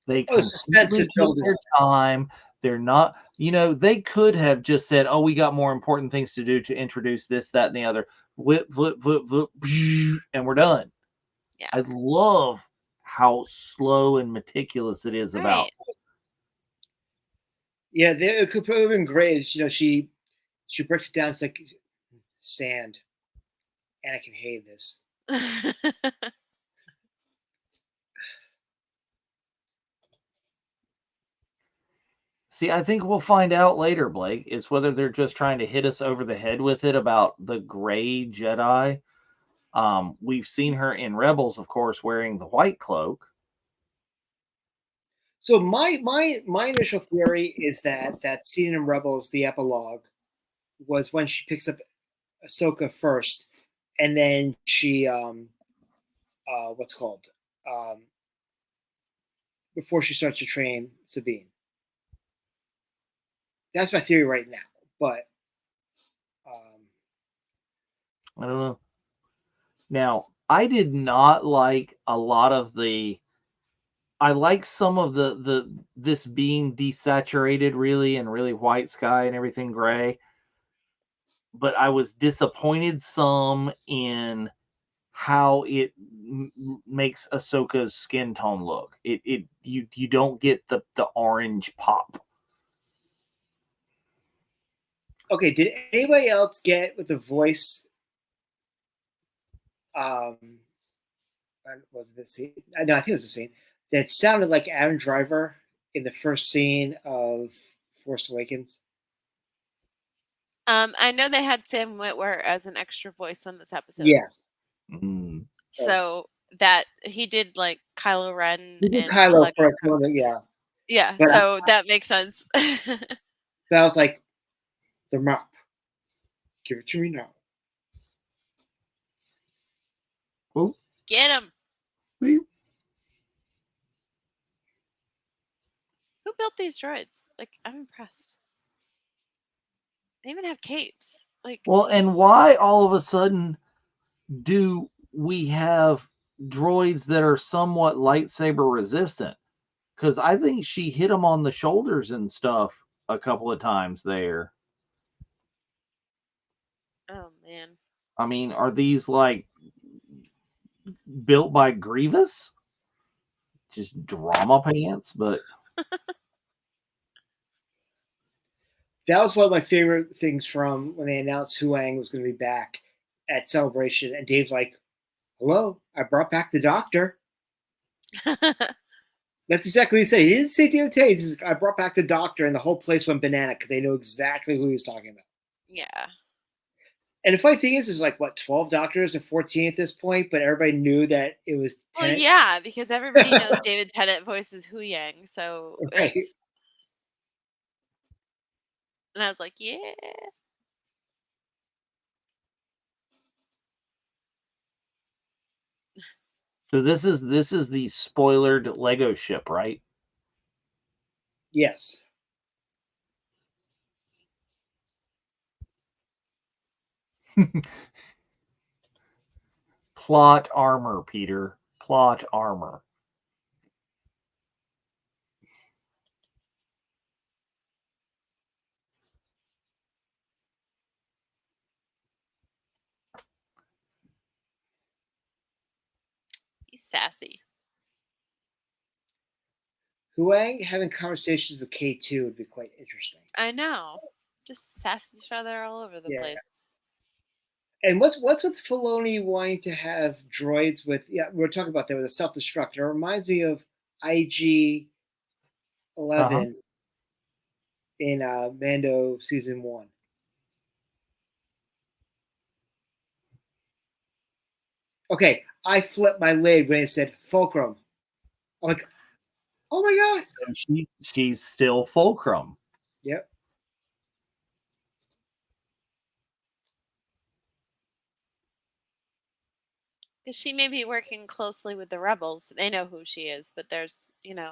They the suspense completely is took building their time. They're not, they could have just said, "Oh, we got more important things to do to introduce this, that, and the other." Whip, flip, flip, flip, and we're done. Yeah. I love how slow and meticulous it is about. Right. Yeah, it could have been great. She breaks it down. It's like sand. Anakin hated this. See, I think we'll find out later, Blake, is whether they're just trying to hit us over the head with it about the gray Jedi. We've seen her in Rebels, of course, wearing the white cloak. So my initial theory is that scene in Rebels, the epilogue, was when she picks up Ahsoka first, and then she before she starts to train Sabine. That's my theory right now, but I don't know. Now, I did not like a lot of I like some of this being desaturated really and really white sky and everything gray. But I was disappointed some in how it makes Ahsoka's skin tone look. You don't get the orange pop. Okay, did anybody else get with the voice? Was it the scene? No, I think it was the scene that sounded like Adam Driver in the first scene of Force Awakens. I know they had Sam Witwer as an extra voice on this episode. Yes. Mm. So that he did like Kylo Ren He did and Kylo for a moment, yeah. Yeah, But so that makes sense. But I was like, the map. Give it to me now. Oh, Get him. wee. Who built these droids? Like, I'm impressed. They even have capes. Like, Well, and why all of a sudden do we have droids that are somewhat lightsaber resistant? Because I think she hit them on the shoulders and stuff a couple of times there. oh man. I mean, are these like built by Grievous? Just drama pants, but That was one of my favorite things from when they announced Huang was going to be back at Celebration. And Dave's like, hello, I brought back the doctor. That's exactly what he said. He didn't say David Tate. He says, I brought back the doctor, and the whole place went banana because they know exactly who he was talking about. Yeah. And the funny thing is like, what, 12 doctors and 14 at this point, but everybody knew that it was 10. Well, yeah, because everybody knows David Tennant voices Hu Yang, so Right. it's And I was like, yeah. So this is the spoilered Lego ship, right? Yes. Plot armor, Peter. Plot armor. He's sassy. Huang having conversations with K2 would be quite interesting. I know. Just sass each other all over the Yeah. place. And what's with Filoni wanting to have droids with? Yeah, we were talking about that with a self-destruct. It reminds me of IG 11 in Mando season 1. Okay, I flipped my lid when it said Fulcrum. I'm like, oh my god! So she's still Fulcrum. Yep. Because she may be working closely with the rebels. They know who she is, but there's,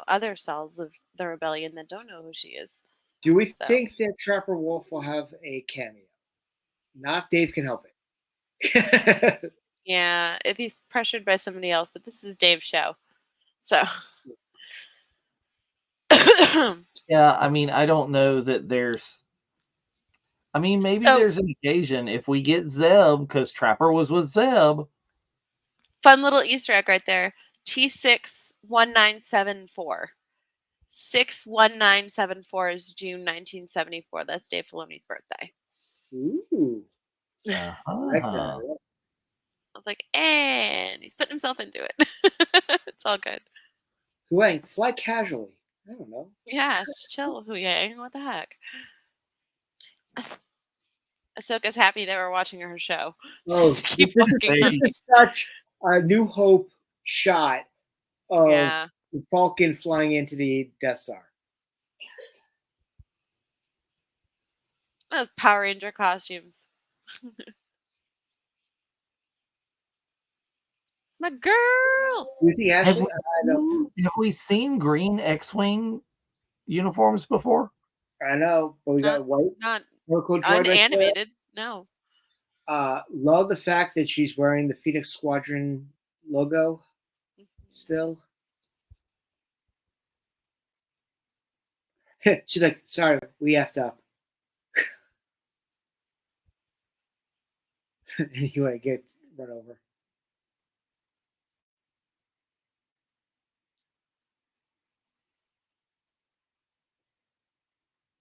other cells of the rebellion that don't know who she is. Do we So. think that Trapper Wolf will have a cameo? Not if Dave can help it. Yeah, if he's pressured by somebody else, but this is Dave's show. So. Yeah, I mean, I don't know that there's. I mean, maybe there's an occasion if we get Zeb, because Trapper was with Zeb. Fun little Easter egg right there. T61974. 61974 is June 1974. That's Dave Filoni's birthday. Ooh. I was like, and he's putting himself into it. It's all good. Huang, fly casually. I don't know. Yeah, chill, Huyang. What the heck? Ahsoka's happy they were watching her show. Oh, this is such a New Hope shot of the Falcon flying into the Death Star. Those Power Ranger costumes. It's my girl. You think Ashley? Have we seen green X-Wing uniforms before? I know, but we got white. Not unanimated. No. Love the fact that she's wearing the Phoenix Squadron logo still. She's like, sorry, we effed up. Anyway, get run over.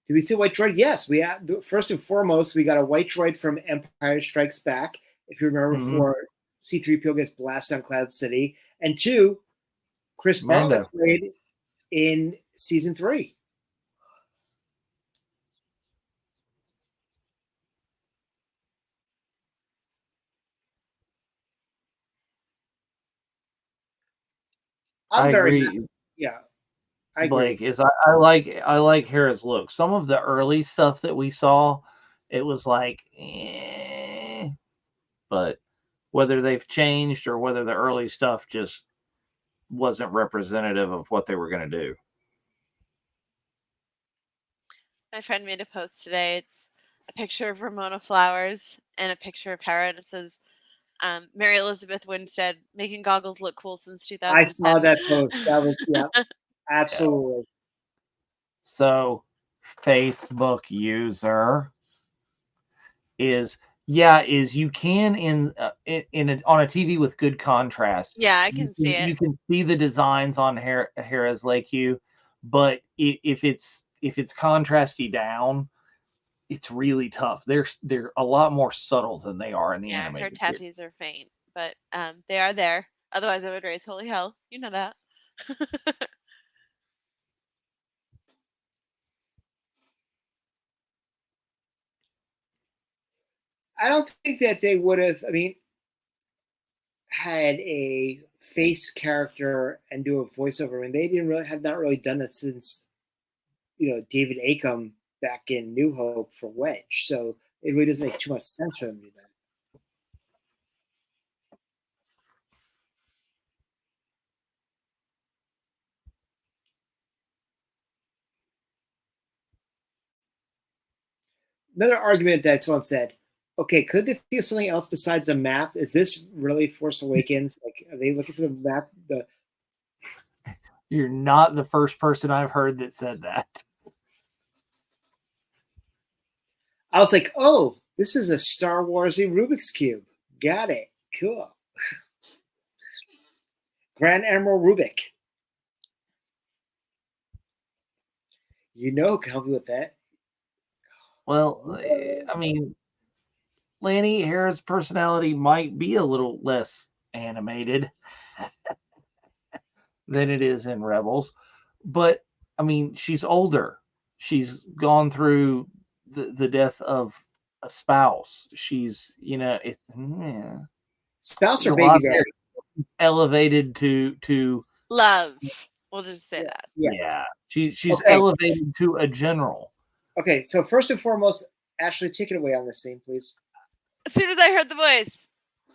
Did we see a white droid? Yes, we had, first and foremost, we got a white droid from Empire Strikes Back. If you remember, before C-3PO gets blasted on Cloud City, and 2, Chris Bartlett played in season 3. I'm very agree. happy. Yeah. I agree. Blake is I like Hera's look. Some of the early stuff that we saw, it was like, but whether they've changed or whether the early stuff just wasn't representative of what they were going to do. My friend made a post today. It's a picture of Ramona Flowers and a picture of Hera, and it says, Mary Elizabeth Winstead making goggles look cool since 2010. I saw that post. That was, yeah, absolutely. So, Facebook user is you can on a TV with good contrast. Yeah, I can see it. You can see the designs on Hera's Lake Hugh, but if it's contrasty down, it's really tough. They're a lot more subtle than they are in the animated. Her tattoos are faint, but they are there. Otherwise, I would raise holy hell. You know that. I don't think that they would have, had a face character and do a voiceover. They didn't really have not really done that since, David Acom back in New Hope for Wedge. So it really doesn't make too much sense for them to do that. Another argument that someone said, okay, could they feel something else besides a map? Is this really Force Awakens? Like, are they looking for the map? You're not the first person I've heard that said that. I was like, oh, this is a Star Warsy Rubik's Cube. Got it. Cool. Grand Admiral Rubik. You know, can help you with that. Well, I mean, Lanny Hera's personality might be a little less animated than it is in Rebels, but I mean, she's older. She's gone through the death of a spouse. She's, it's Spouse a or lot baby there daddy? elevated to Love. We'll just say that. Yes. yeah. She's Okay. elevated to a general. Okay, so first and foremost, Ashley, take it away on this scene, please. As soon as I heard the voice,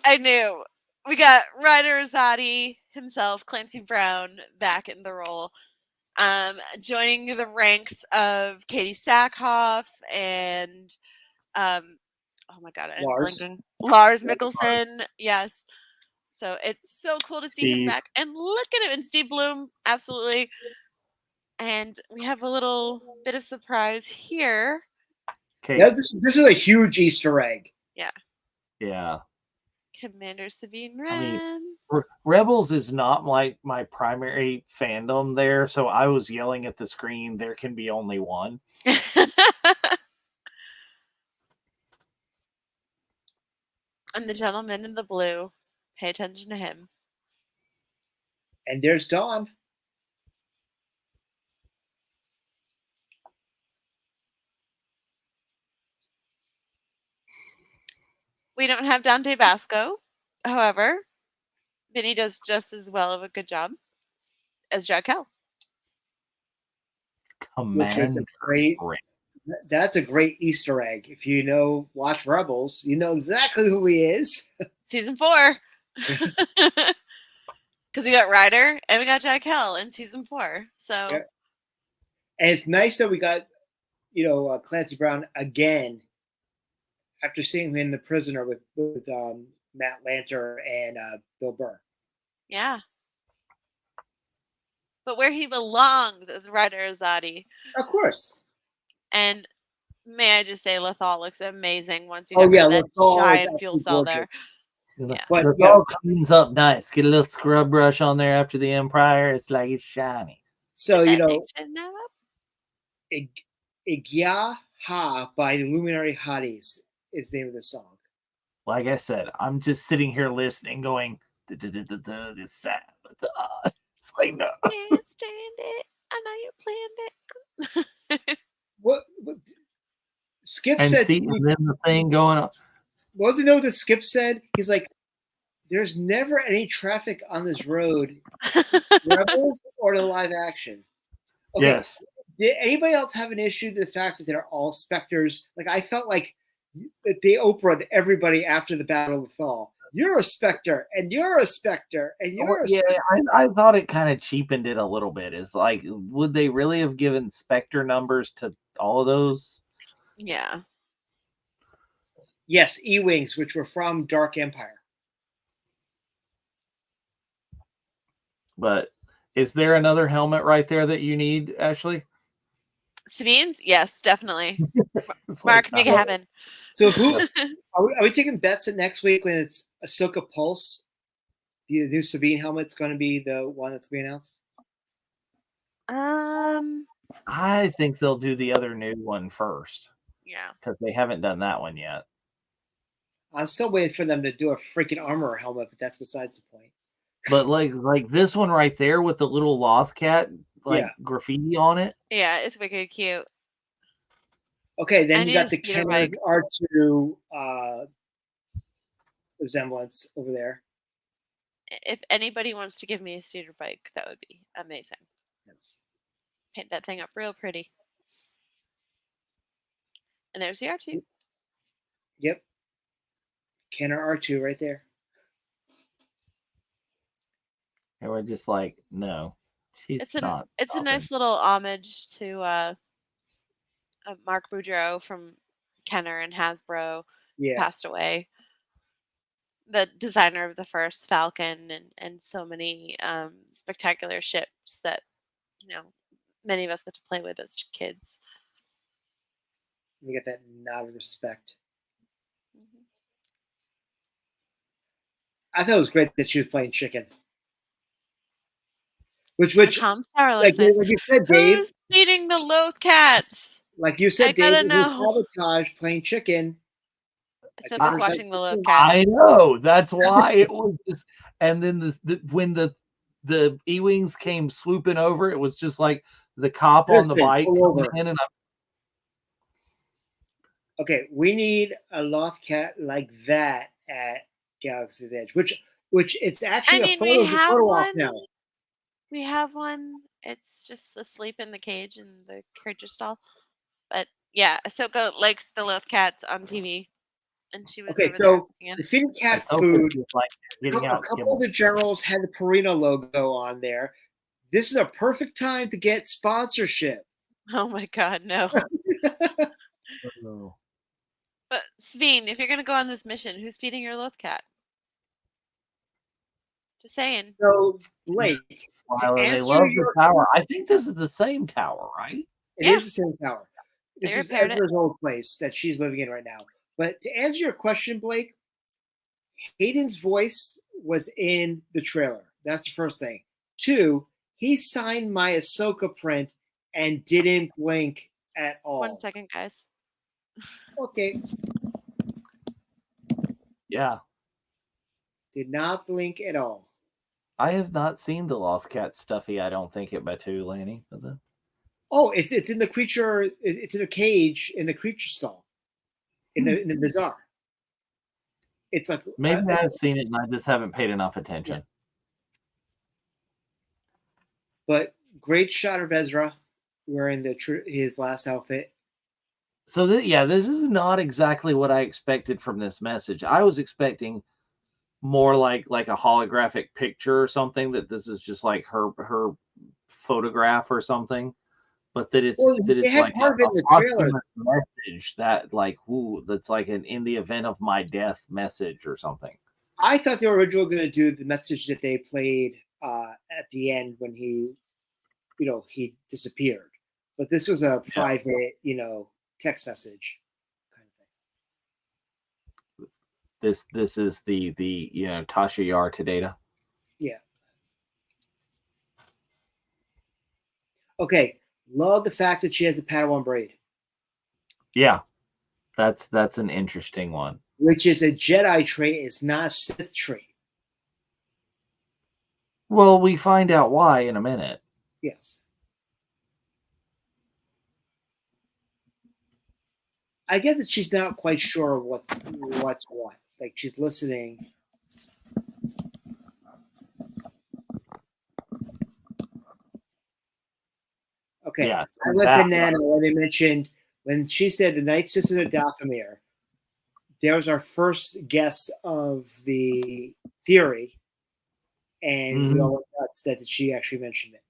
I knew. We got Ryder Azadi himself, Clancy Brown, back in the role. Joining the ranks of Katie Sackhoff and oh my god, I'm Lars. blanking. Lars Mickelson, yes. So it's so cool to see him Steve. back. And look at him, and Steve Bloom, absolutely. And we have a little bit of surprise here. Okay. Now, this is a huge Easter egg. Yeah. Commander Sabine Wren. I mean, Rebels is not my primary fandom there, so I was yelling at the screen, there can be only one. And the gentleman in the blue, pay attention to him. And there's Dawn. We don't have Dante Basco. However, Vinny does just as well of a good job as Jack Kell. Which is a great. That's a great Easter egg. If you watch Rebels, you know exactly who he is. Season 4. Because we got Ryder and we got Jack Kell in season 4. So, yeah. And it's nice that we got, Clancy Brown again after seeing him in The Prisoner with Matt Lanter and Bill Burr. Yeah. But where he belongs is Ryder Azadi. Of course. And may I just say, Lethal looks amazing once you get rid of that giant fuel cell there. Yeah. But it all cleans up nice. Get a little scrub brush on there after the Empire. It's like it's shiny. So, Igya Ha by the Luminary Hotties is the name of the song. Like I said, I'm just sitting here listening, going, this sad. It's like, no. Can't stand it. I know you planned it. What Skip and said? See, and then the thing going on. What was the note that Skip said? He's like, "There's never any traffic on this road, Rebels or the live action." Okay. Yes. Did anybody else have an issue with the fact that they're all Spectres? Like, I felt like they Oprah'd everybody after the Battle of Thal. You're a Spectre, and you're a Spectre, and you're a Spectre. I thought it kind of cheapened it a little bit. It's like, would they really have given Spectre numbers to all of those? Yeah. Yes, E-Wings, which were from Dark Empire. But is there another helmet right there that you need, Ashley? Sabine's? Yes, definitely. Mark, make it happen. So who are we taking bets that next week when it's Ahsoka Pulse, the new Sabine helmet's going to be the one that's being announced? I think they'll do the other new one first. Yeah. Because they haven't done that one yet. I'm still waiting for them to do a freaking armor helmet, but that's besides the point. But like this one right there with the little Loth cat graffiti on it. Yeah, it's wicked cute. Okay, then you got the Kenner R2 resemblance over there. If anybody wants to give me a speeder bike, that would be amazing. Yes. Paint that thing up real pretty. And there's the R2. Yep. Kenner R2 right there. And we're just like, no, she's not. It's a nice little homage to Mark Boudreau from Kenner and Hasbro, passed away. The designer of the first Falcon and so many spectacular ships that many of us got to play with as kids. You get that nod of respect. Mm-hmm. I thought it was great that she was playing chicken. Which Tom's Tower like you said, Dave. Who's feeding the Lothcats? Like you said, Dave, know. Sabotage playing chicken. Except watching the Lothcat. I know. That's why it was just. And then when the E-wings came swooping over, it was just like the cop on the bike coming in, and okay, we need a Lothcat like that at Galaxy's Edge, which is actually a photo op now. We have one. It's just asleep in the cage in the creature stall. But yeah, Ahsoka likes the Lothcats on TV. And she was so the feeding cat food, like getting a couple of the generals had the Purina logo on there. This is a perfect time to get sponsorship. Oh my God, no. But Sveen, if you're going to go on this mission, who's feeding your Lothcat? Just saying. So, Blake, they love the tower. I think this is the same tower, right? It is the same tower. This is Ezra's old place that she's living in right now. But to answer your question, Blake, Hayden's voice was in the trailer. That's the first thing. 2, he signed my Ahsoka print and didn't blink at all. 1 second, guys. Okay. Yeah. Did not blink at all. I have not seen the Lothcat stuffy, I don't think, at Batu, Lanny. Oh, it's in the creature. It's in a cage in the creature stall. In the bazaar. It's like maybe I've seen it and I just haven't paid enough attention. Yeah. But great shot of Ezra wearing his last outfit. So this is not exactly what I expected from this message. I was expecting more like a holographic picture or something, that this is just like her photograph or something. But that it's like a message that like, ooh, that's like an in the event of my death message or something. I thought they were originally going to do the message that they played at the end when he disappeared. But this was a private, text message kind of thing. This is the Tasha Yar to Data. Yeah. Okay. Love the fact that she has the Padawan braid. Yeah, that's an interesting one. Which is a Jedi trait, it's not a Sith trait. Well, we find out why in a minute. Yes. I get that she's not quite sure what's what. Like she's listening. Okay, yeah, I went banana when they mentioned, when she said the Night Sister of Dathomir. There was our first guess of the theory, and we all went nuts that she actually mentioned it.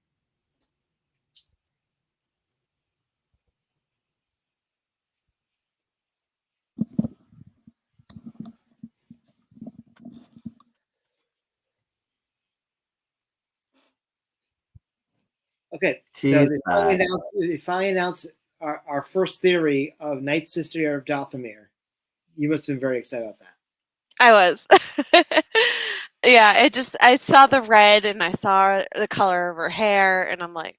Okay, so they finally announced our first theory of Night Sister of Dathomir. You must have been very excited about that. I was. Yeah, I saw the red and I saw the color of her hair, and I'm like,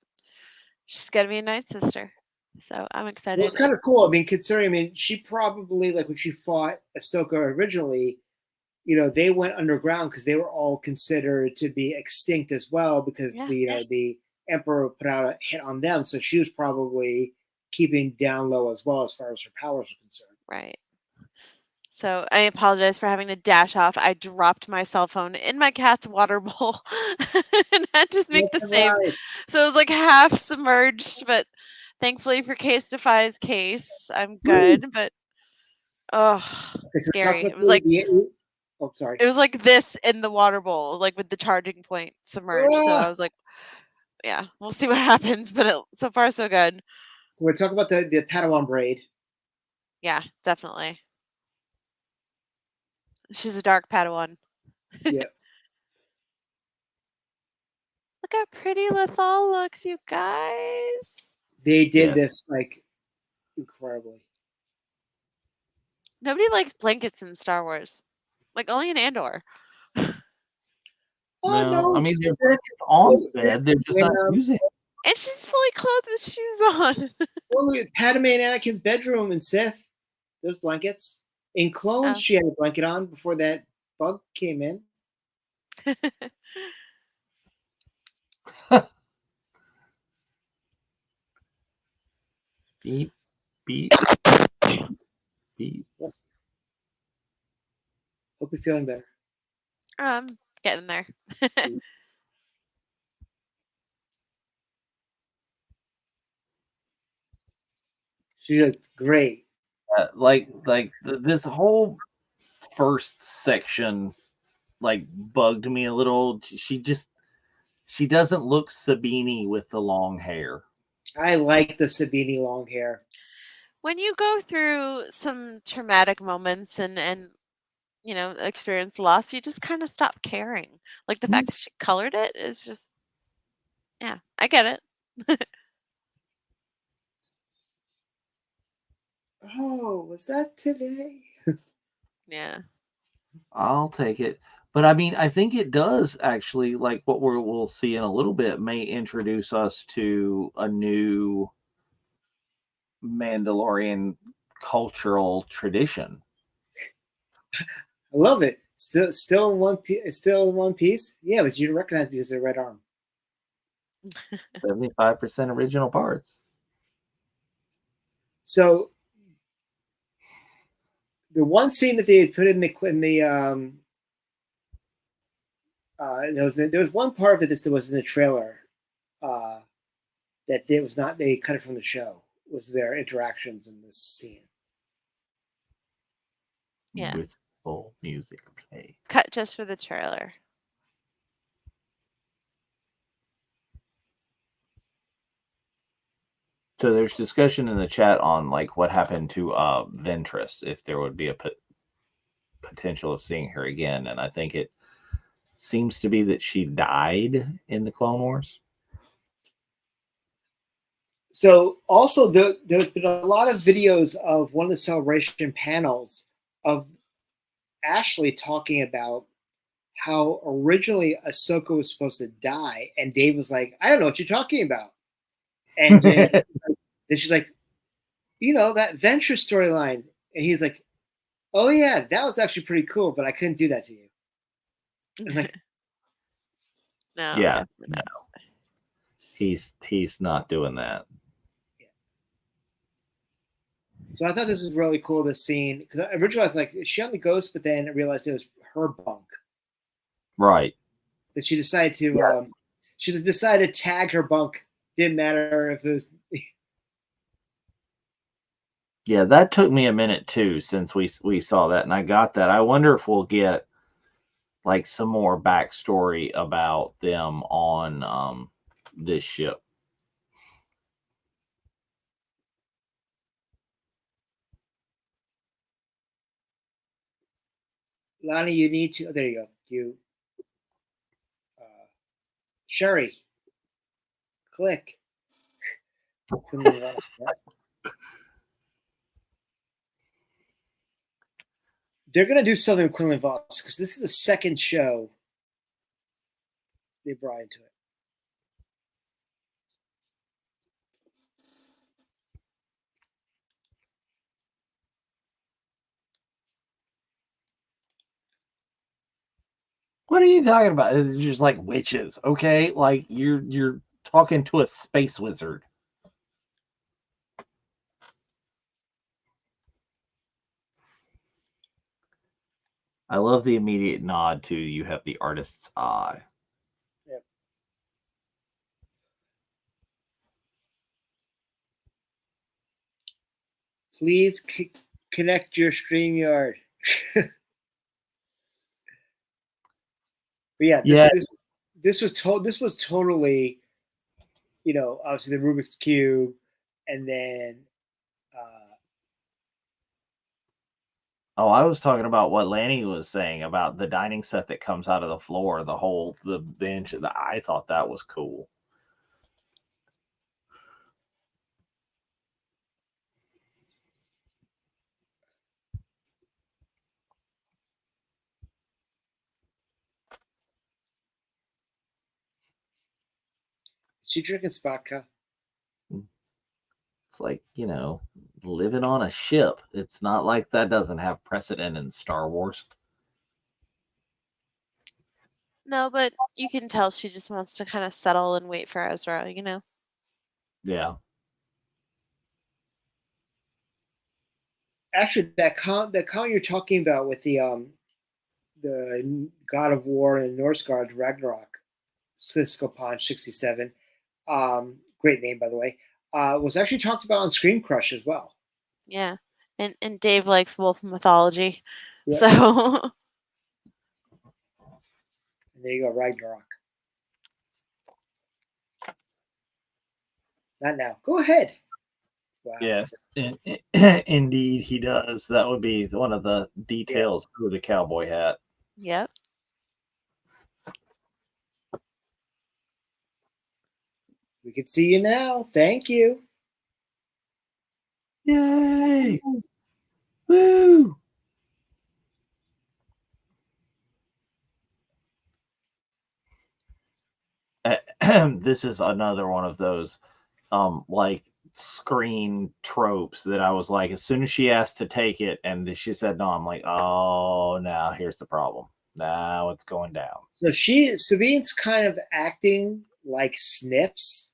she's gonna be a Night Sister. So I'm excited. Well, it's kind of cool. I mean, considering, she probably, like when she fought Ahsoka originally, they went underground because they were all considered to be extinct as well, because the Emperor put out a hit on them. So she was probably keeping down low as well as far as her powers are concerned. Right. So I apologize for having to dash off. I dropped my cell phone in my cat's water bowl and had to make the save. So it was like half submerged, but Thankfully for Case Defy's case, I'm good, but Okay, so talk scary. about It was like oh, sorry. it was like this in the water bowl, like with the charging point submerged. So I Ah! was like, yeah, we'll see what happens, but so far so good. So we're talking about the Padawan braid. Yeah, definitely. She's a dark Padawan. Yeah, Look how pretty Lethal looks, you guys. they did Yes. this like incredibly. Nobody likes blankets in Star Wars. Like only in Andor. Oh no, I mean, they're Sith, on Sith, set. They're just when, not using it. And she's fully clothed with shoes on. well, Padme and Anakin's bedroom in Sith, those blankets. In Clones, Oh. she had a blanket on before that bug came in. Beep, beep, beep. Yes. Hope you're feeling better. Getting there. She looked great. This whole first section like bugged me a little. She doesn't look Sabini with the long hair. I like the Sabini long hair. When you go through some traumatic moments and you know, experience loss, you just kind of stop caring. Like the fact that she colored it is just, yeah, I get it. Oh, was that today? Yeah. I'll take it. But I mean, I think it does actually, like what we'll see in a little bit, may introduce us to a new Mandalorian cultural tradition. I love it. Still in one piece. Still in one piece. Yeah, but you don't recognize it because of their right arm. 75% original parts. So the one scene that they had put in the there was one part of it that was in the trailer that it was not. They cut it from the show. Was their interactions in this scene? Yeah. With full music play. Cut just for the trailer. So there's discussion in the chat on like what happened to Ventress, if there would be a potential of seeing her again, and I think it seems to be that she died in the Clone Wars. So also there's been a lot of videos of one of the celebration panels of Ashley talking about how originally Ahsoka was supposed to die, and Dave was like, "I don't know what you're talking about," and then she's like, "You know that Venture storyline," and he's like, "Oh yeah, that was actually pretty cool, but I couldn't do that to you." I'm like, No. Yeah, no. He's not doing that. So I thought this was really cool, this scene, because originally I was like, is she on the Ghost? But then I realized it was her bunk. Right. That she decided to decided to tag her bunk. Didn't matter if it was. Yeah, that took me a minute too since we saw that, and I got that. I wonder if we'll get like some more backstory about them on this ship. Lonnie, you need to. Oh, there you go. Sherry, click. They're gonna do something with Quinlan Voss because this is the second show they brought into it. What are you talking about? It's just like witches, okay? Like you're talking to a space wizard. I love the immediate nod to you have the artist's eye. Yep. Please connect your StreamYard. But yeah, this was totally, obviously the Rubik's Cube, and then Oh, I was talking about what Lanny was saying about the dining set that comes out of the floor, the bench. I thought that was cool. she drinking vodka. It's like, living on a ship. It's not like that doesn't have precedent in Star Wars. No, but you can tell she just wants to kind of settle and wait for Ezra, Yeah. Actually, that count you're talking about with the God of War and Norse gods Ragnarok, Cisco Pond 67, great name by the way, was actually talked about on Screen Crush as well. Yeah, and Dave likes wolf mythology, Yep. so. And there you go, Ragnarok. Not now. Go ahead. Wow. Yes, indeed he does. That would be one of the details for the cowboy hat. Yep. We can see you now. Thank you. Yay! Woo! This is another one of those like screen tropes that I was like, as soon as she asked to take it and she said no, I'm like, oh, now here's the problem. Now it's going down. So Sabine's kind of acting like Snips,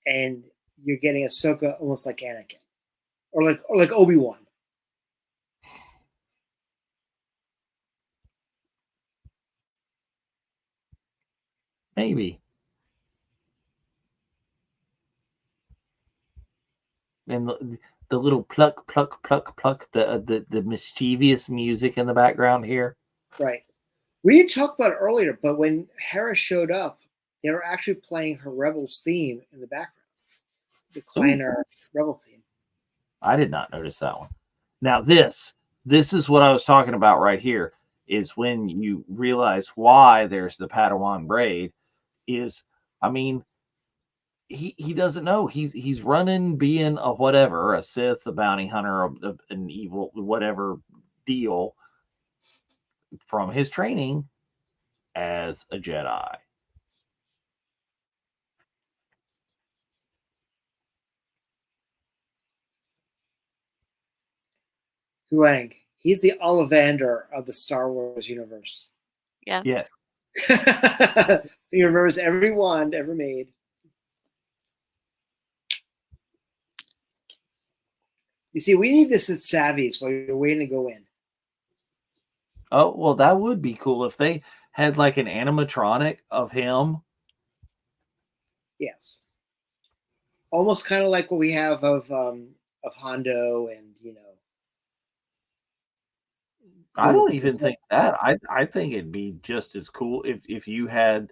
and you're getting Ahsoka almost like Anakin, or like Obi-Wan. Maybe. And the little pluck, pluck, pluck, pluck, the mischievous music in the background here. Right. We didn't talk about it earlier, but when Hera showed up, they were actually playing her Rebels theme in the background. The Kleiner Rebels theme. I did not notice that one. Now this is what I was talking about right here, is when you realize why there's the Padawan braid is, I mean, he doesn't know. He's running being a whatever, a Sith, a bounty hunter, an evil whatever deal from his training as a Jedi. Huang. He's the Ollivander of the Star Wars universe. Yeah. Yes. He remembers every wand ever made. You see, we need this at Savvy's while you're waiting to go in. Oh, well, that would be cool if they had like an animatronic of him. Yes. Almost kind of like what we have of Hondo and I don't even think that. I think it'd be just as cool if you had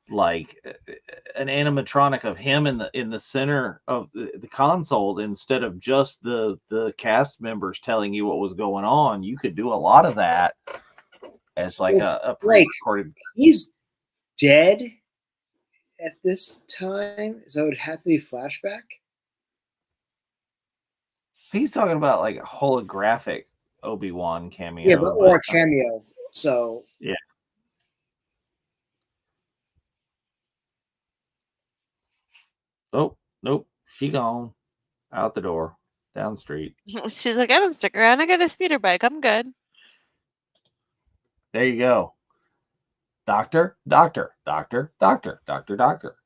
like an animatronic of him in the center of the console instead of just the cast members telling you what was going on. You could do a lot of that as like a pre-recorded. He's dead at this time, so it would have to be flashback. He's talking about like a holographic Obi-Wan cameo. Yeah, or a cameo. So yeah. Oh, nope. She gone. Out the door. Down the street. She's like, I don't stick around. I got a speeder bike. I'm good. There you go. Doctor, doctor, doctor, doctor, doctor, doctor.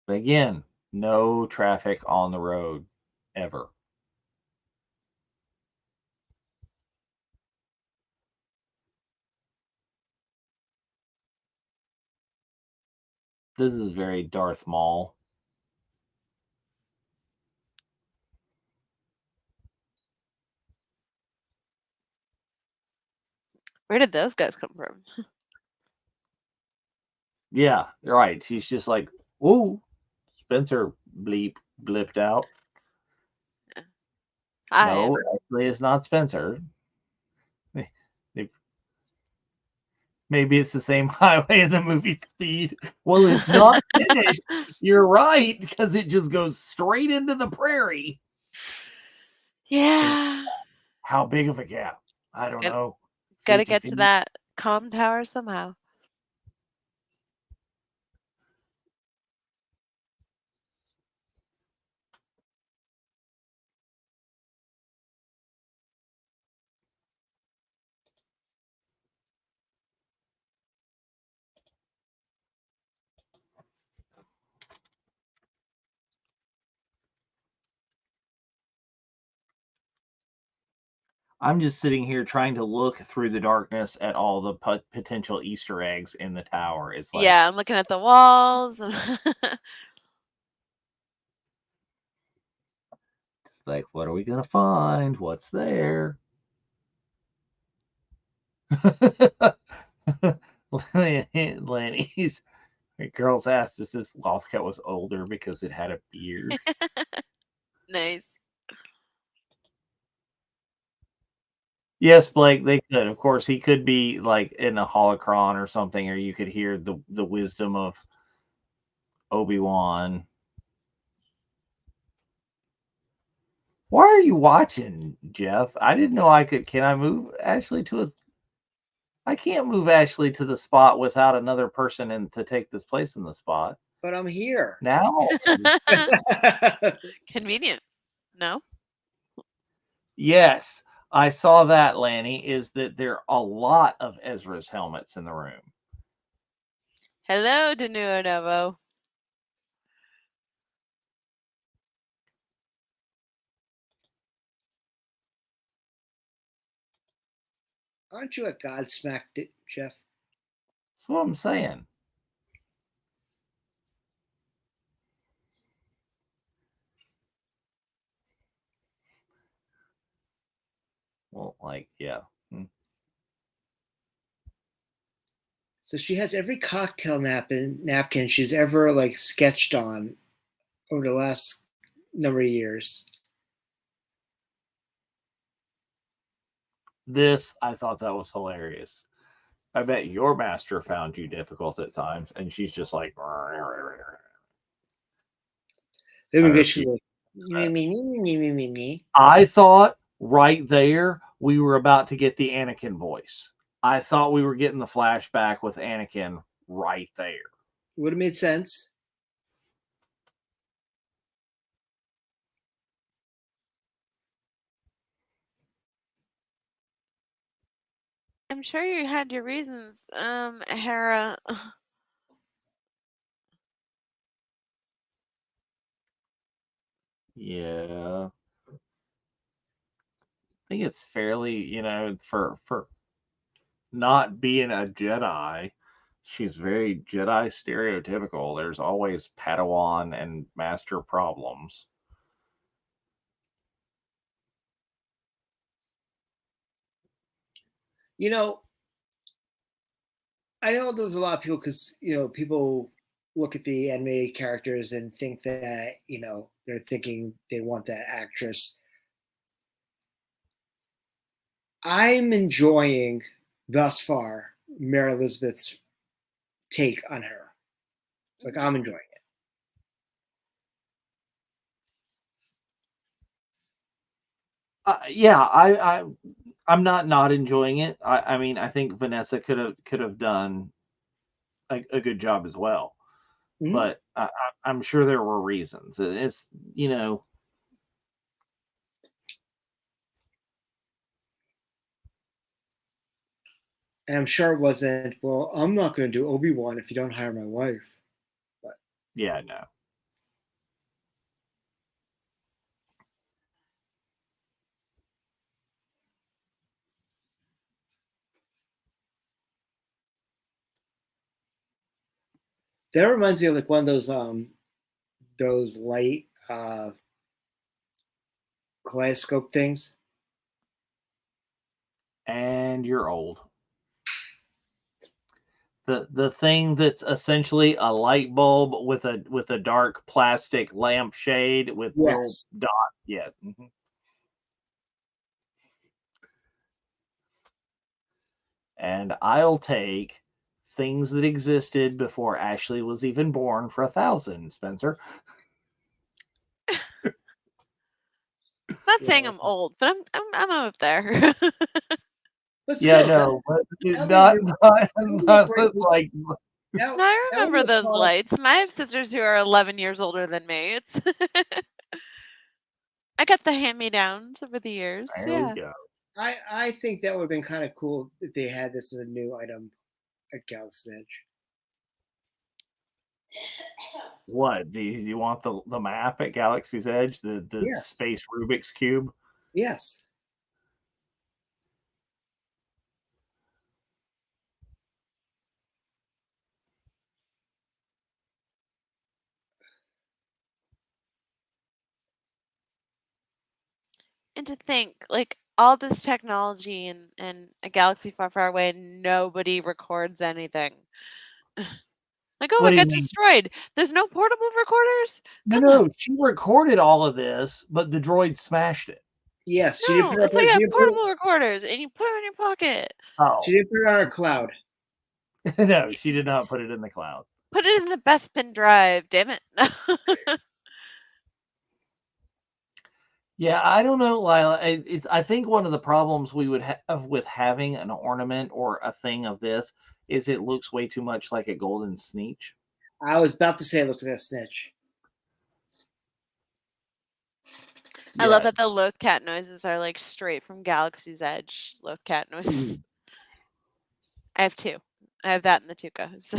But again, no traffic on the road ever. This is very Darth Maul. Where did those guys come from? Yeah, you're right. She's just like, "Ooh, Spencer blipped out." Hi. No, actually, it's not Spencer. Maybe it's the same highway in the movie Speed. Well, it's not finished. You're right, because it just goes straight into the prairie. Yeah. How big of a gap? I don't Got, know. gotta 50 get to feet? that comm tower somehow. I'm just sitting here trying to look through the darkness at all the potential Easter eggs in the tower. It's like, Yeah, I'm looking at the walls. it's like, what are we gonna find? What's there? Lenny's girl's asked us if Lothcat was older because it had a beard. Nice. Yes, Blake, they could. Of course, he could be like in a holocron or something, or you could hear the wisdom of Obi-Wan. Why are you watching, Jeff? I didn't know I could. Can I move Ashley to a? I can't move Ashley to the spot without another person in to take this place in the spot. But I'm here. Now, Convenient. No? yes, I saw that, Lanny, is that there are a lot of Ezra's helmets in the room. Hello, De Nuevo Novo. Aren't you a Godsmack, Jeff? That's what I'm saying. Well, like, yeah. So she has every cocktail napkin she's ever like sketched on over the last number of years. This, I thought that was hilarious. I bet your master found you difficult at times, and she's just like, Then we I get to refuse. the I thought right there we were about to get the Anakin voice. I thought we were getting the flashback with Anakin right there. Would have made sense. I'm sure you had your reasons, Hera. Yeah. I think it's fairly, for not being a Jedi, she's very Jedi stereotypical. There's always Padawan and master problems. You know, I know there's a lot of people because people look at the anime characters and think that they're thinking they want that actress. I'm enjoying thus far Mary Elizabeth's take on her. Like I'm enjoying it. Yeah, I'm not enjoying it. I mean, I think Vanessa could have done a good job as well, Mm-hmm. but I'm sure there were reasons. It's And I'm sure it wasn't, well, I'm not going to do Obi-Wan if you don't hire my wife. But yeah, no. That reminds me of like one of those light kaleidoscope things. And you're old. The thing that's essentially a light bulb with a dark plastic lampshade with little Yes. dots. Yes. Mm-hmm. And I'll take things that existed before Ashley was even born for 1,000, Spencer. I'm not saying Yeah. I'm old, but I'm up there. But Yeah, still, no, but that not like No, I would remember be a those product. lights. I have sisters who are 11 years older than me. It's I got the hand-me-downs over the years. there we Yeah. go. I think that would have been kind of cool if they had this as a new item at Galaxy Edge. What? Do you want the map at Galaxy's Edge? The Yes. space Rubik's Cube? Yes. And to think, like, all this technology in a galaxy far, far away, and nobody records anything. Like, oh, What it do you got mean? destroyed. There's no portable recorders? No, Come on. no, she recorded all of this, but the droid smashed it. Yes. She didn't No, put it's it like you up. have portable recorders, and you put them in your pocket. Oh, She didn't put it on her cloud. no, she did not put it in the cloud. Put it in the Bespin drive, damn it. Yeah, I don't know, Lila. I think one of the problems we would have with having an ornament or a thing of this is it looks way too much like a golden sneetch. I was about to say it looks like a snitch. I love Yeah. that the Loth cat noises are like straight from Galaxy's Edge. Loth cat noises. I have two. I have that in the Tuca. So.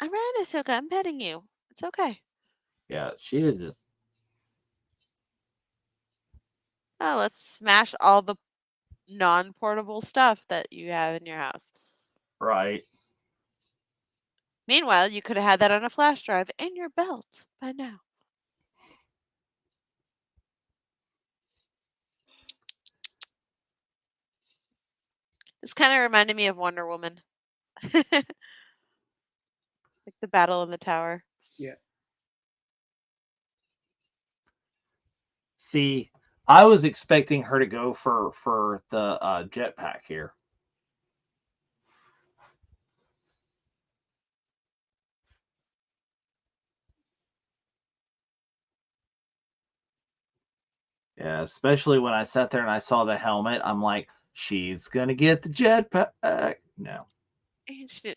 All right, Ahsoka, I'm petting you. It's okay. Yeah, she is just Oh, let's smash all the non-portable stuff that you have in your house. right. Meanwhile, you could have had that on a flash drive in your belt by now. This kind of reminded me of Wonder Woman. Like the battle in the tower. Yeah. See, I was expecting her to go for the jetpack here. Yeah, especially when I sat there and I saw the helmet, I'm like, she's gonna get the jetpack. No. And she did.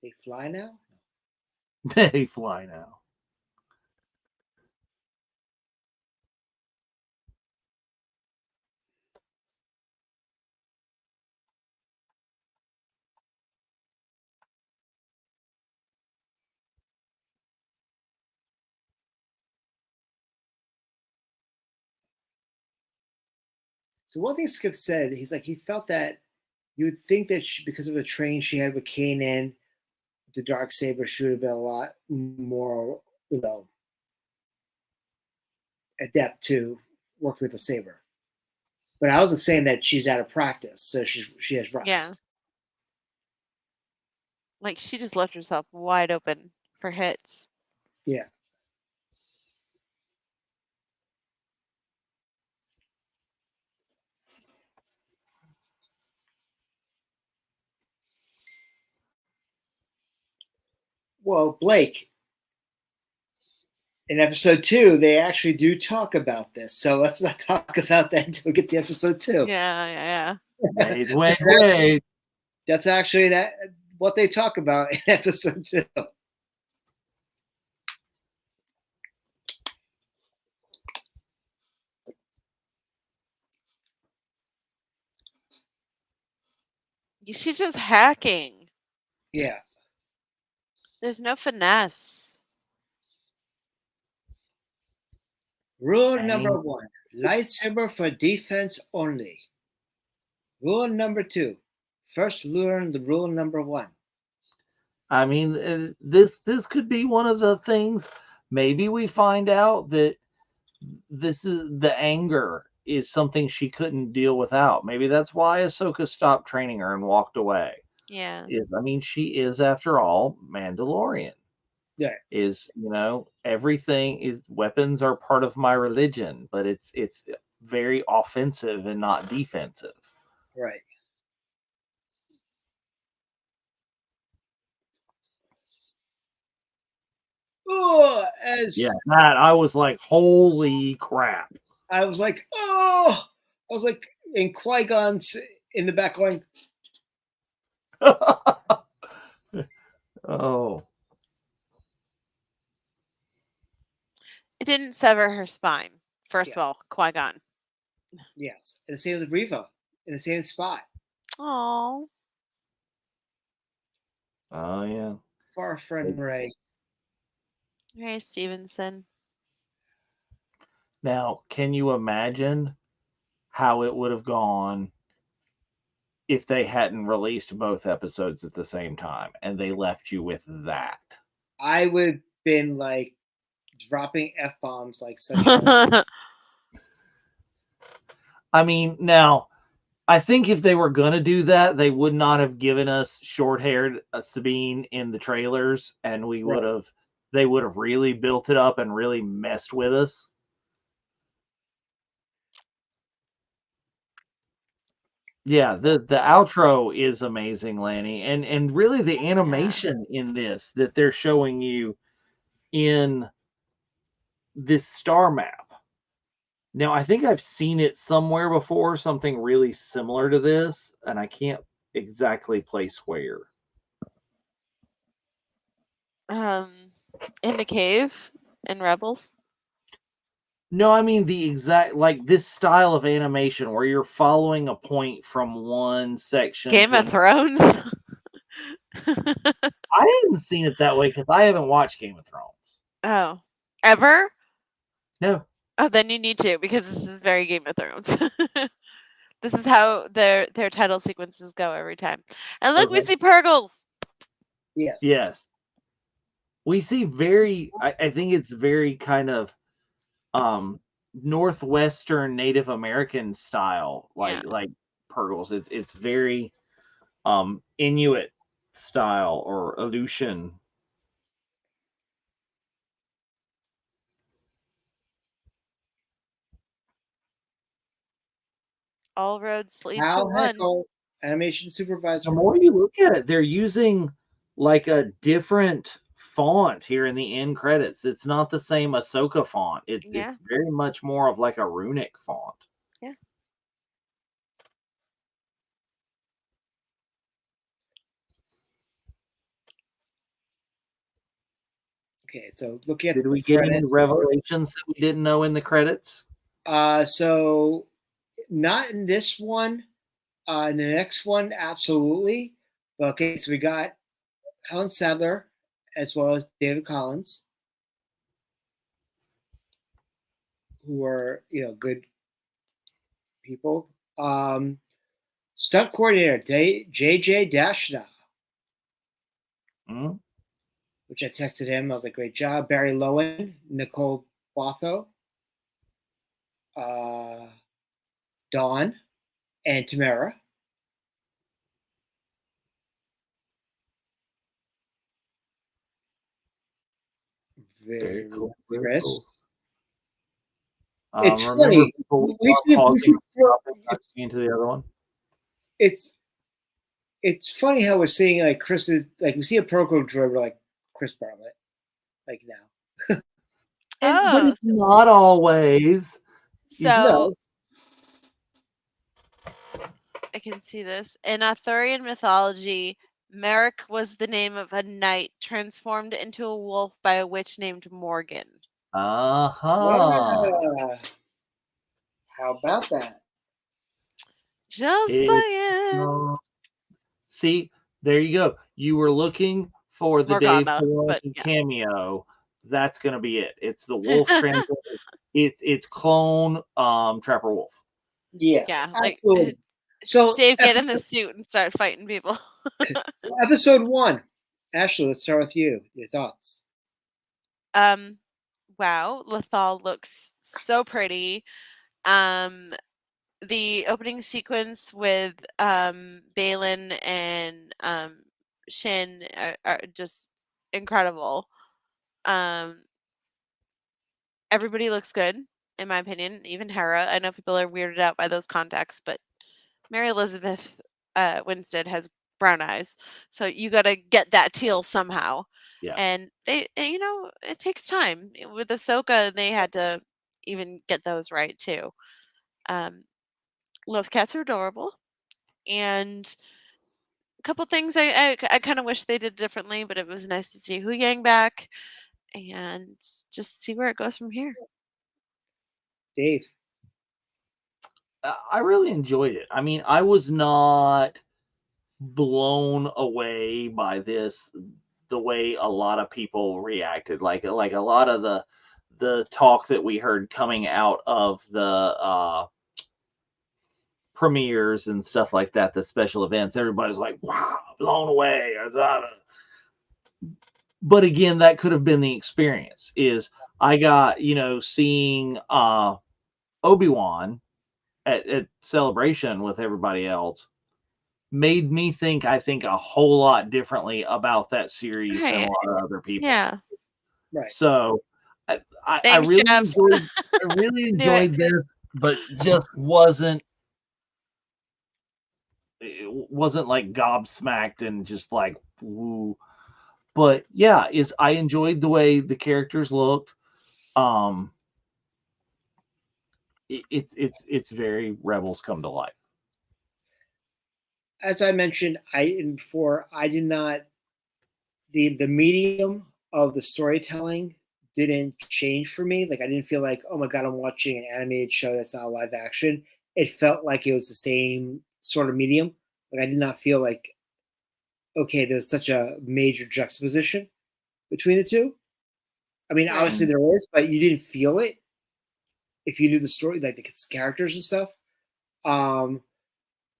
They fly now? They fly now. So one thing Skip said, he's like, he felt that you would think that because of the training she had with Kanan, the dark saber should have been a lot more, adept to work with the saber. But I wasn't saying that she's out of practice, so she has reps. Yeah. Like she just left herself wide open for hits. Yeah. Well, Blake, in episode 2, they actually do talk about this. So let's not talk about that until we get to episode 2. Yeah. Wait. That's actually what they talk about in episode 2. She's just hacking. Yeah. There's no finesse. Rule I number mean, 1: lightsaber for defense only. Rule number 2: first learn the rule number 1. I mean, this could be one of the things. Maybe we find out that this is the anger is something she couldn't deal without. Maybe that's why Ahsoka stopped training her and walked away. Yeah. I mean, she is, after all, Mandalorian. Yeah. Is, everything is, weapons are part of my religion, but it's very offensive and not defensive. Right. Oh, Yeah, that I was like, holy crap. I was like, oh, I was like, in Qui-Gon's in the back going, Oh, It didn't sever her spine. First Yeah. of all, Qui-Gon. yes. And the same with Riva in the same spot. Oh. oh yeah. For our friend Ray. Ray Stevenson. Now, can you imagine how it would have gone if they hadn't released both episodes at the same time and they left you with that? I would have been like dropping F-bombs like such a. I mean, now, I think if they were going to do that, they would not have given us short-haired Sabine in the trailers, and they would have really built it up and really messed with us. Yeah, the outro is amazing, Lanny, and really the animation in this that they're showing you in this star map. Now, I think I've seen it somewhere before, something really similar to this, and I can't exactly place where. In the cave in Rebels. No, I mean the exact, like this style of animation where you're following a point from one section. Game of Thrones. I haven't seen it that way because I haven't watched Game of Thrones. Oh, ever? No. Oh, then you need to, because this is very Game of Thrones. This is how their title sequences go every time. And look, we Okay. see Purgles. Yes. Yes. We see I think it's very kind of Northwestern Native American style, like Purgles. It's very Inuit style or Aleutian. All roads lead to Hal one. Heckel, animation supervisor. The more you look at it, they're using like a different font here in the end credits. It's not the same Ahsoka font. It's very much more of like a runic font. Yeah. Okay, so looking at Did we the get any credits, revelations that we didn't know in the credits? So not in this one. In the next one, absolutely. Okay, so we got Helen Sadler as well as David Collins, who are good people. Stunt coordinator JJ Dashna, which I texted him. I was like, great job. Barry Lowen, Nicole Botho, Dawn, and Tamara. Very cool. Chris. Cool. It's funny. We into the other one. It's funny how we're seeing like Chris is like we see a Proco droid, we're like Chris Bartlett, like now. But it's not always. So I can see this. In Arthurian mythology, Merrick was the name of a knight transformed into a wolf by a witch named Morgan. How about that? Just saying. See, there you go. You were looking for the Dave Morgana, but Filoni yeah. cameo. That's going to be it. It's the wolf translator. It's clone Trapper Wolf. Yes, Yeah, like absolutely. So Dave, get in the suit and start fighting people. episode 1. Ashley, let's start with you. Your thoughts. Wow, Lethal looks so pretty. The opening sequence with Balin and Shin are just incredible. Everybody looks good, in my opinion. Even Hera. I know people are weirded out by those contacts, but Mary Elizabeth Winstead has brown eyes, so you got to get that teal somehow. Yeah. And it takes time. With Ahsoka, they had to even get those right too. Love cats are adorable, and a couple things I kind of wish they did differently, but it was nice to see Hu Yang back, and just see where it goes from here. Dave. I really enjoyed it. I mean, I was not blown away by this the way a lot of people reacted. Like a lot of the talk that we heard coming out of the premieres and stuff like that, the special events, everybody's like, wow, blown away. But again, that could have been the experience. Is I got, seeing Obi-Wan at Celebration with everybody else made me think, I think, a whole lot differently about that series than a Right. lot of other people. Yeah. Right. So I Thanks, really Jeff. Knew it. enjoyed this, but just wasn't like gobsmacked and just like woo. But yeah, I enjoyed the way the characters looked. It's very Rebels come to life. As I mentioned, before, I did not the medium of the storytelling didn't change for me. Like I didn't feel like, oh my god, I'm watching an animated show that's not live action. It felt like it was the same sort of medium. Like I did not feel like, okay, there's such a major juxtaposition between the two. I mean, Right. obviously there is, but you didn't feel it if you knew the story, like the characters and stuff.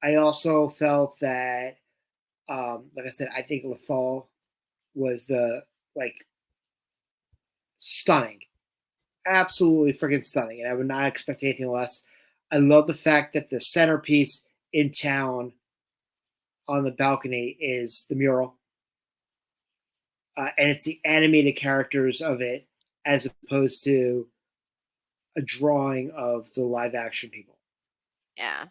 I also felt that, like I said, I think Lethal was the stunning, absolutely freaking stunning, and I would not expect anything less. I love the fact that the centerpiece in town on the balcony is the mural, and it's the animated characters of it as opposed to a drawing of the live action people. Yeah.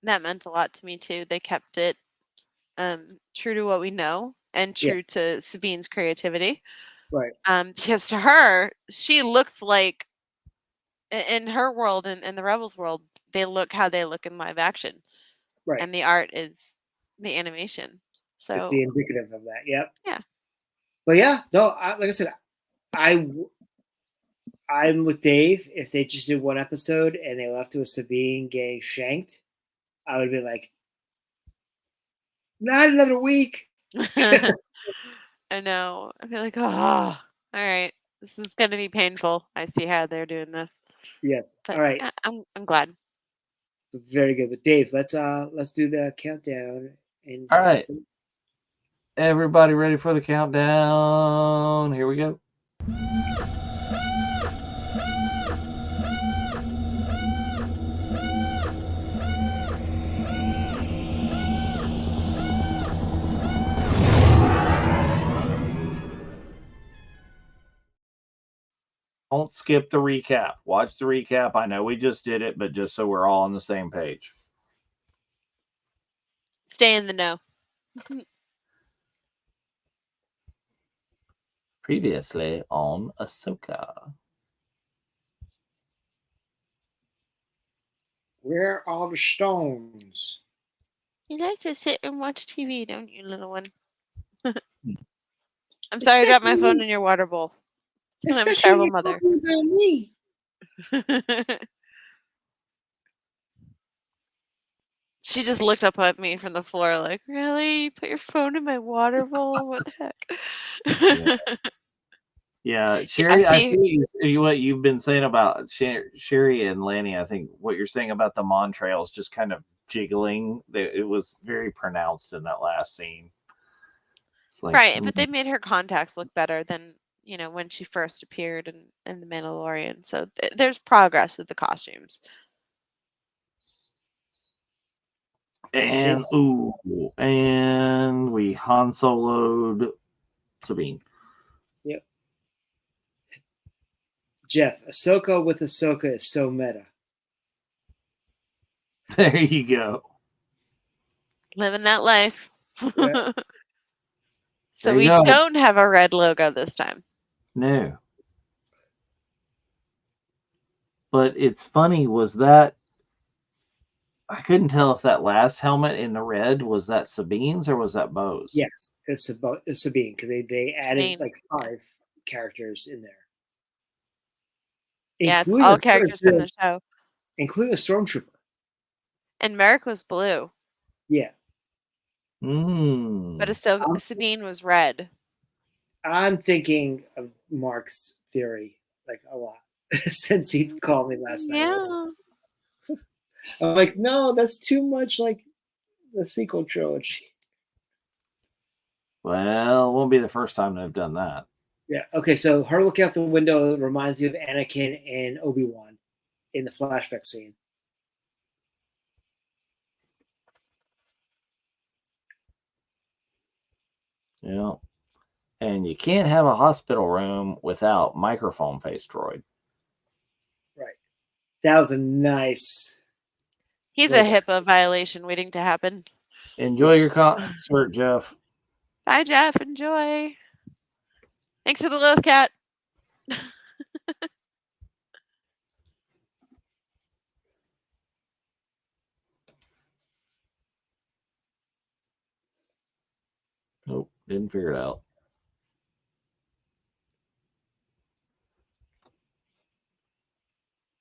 That meant a lot to me too. They kept it true to what we know and Yeah. true to Sabine's creativity. Right. Because to her, she looks like in her world and in the Rebels world, they look how they look in live action. Right. And the art is the animation. So it's the indicative of that. Yep. Yeah. But yeah, no, like I said, I'm with Dave. If they just did one episode and they left it with Sabine getting shanked, I would be like, not another week. I know. I feel like, oh, all right, this is going to be painful. I see how they're doing this. Yes. But all right. I'm glad. Very good. But Dave, let's do the countdown. And all right, everybody ready for the countdown? Here we go. Don't skip the recap. Watch the recap. I know we just did it, but just so we're all on the same page. Stay in the know. Previously on Ahsoka. Where are the stones? You like to sit and watch TV, don't you, little one? I'm sorry I dropped my phone in your water bowl. I'm a terrible mother. About me. She just looked up at me from the floor like, really? You put your phone in my water bowl? What the heck? Yeah, Yeah, Sherry, I see, see what you've been saying about Sherry and Lanny. I think what you're saying about the Montrails just kind of jiggling, it was very pronounced in that last scene. It's like, right, but they made her contacts look better than, when she first appeared in The Mandalorian. So there's progress with the costumes. and and we Han Soloed Sabine. Yep. Jeff, Ahsoka with Ahsoka is so meta. There you go. Living that life. Yeah. So There you we go. don't have a red logo this time. No. But it's funny, was that I couldn't tell if that last helmet in the red was that Sabine's or was that Bo's? Yes, it's Sabine because they added Sabine. like 5 characters in there. Yeah, it's Including all a characters from the show. Including a stormtrooper. And Merrick was blue, Yeah. but Sabine was red. I'm thinking of Mark's theory like a lot since he called me last night. Yeah. I'm like, no, that's too much like the sequel trilogy. Well, it won't be the first time they've done that. Yeah. Okay. So her looking out the window reminds me of Anakin and Obi-Wan in the flashback scene. Yeah. And you can't have a hospital room without microphone face droid. Right. That was a nice. He's a HIPAA violation waiting to happen. Enjoy your concert, Jeff. Bye, Jeff. Enjoy. Thanks for the love, cat. Nope, didn't figure it out.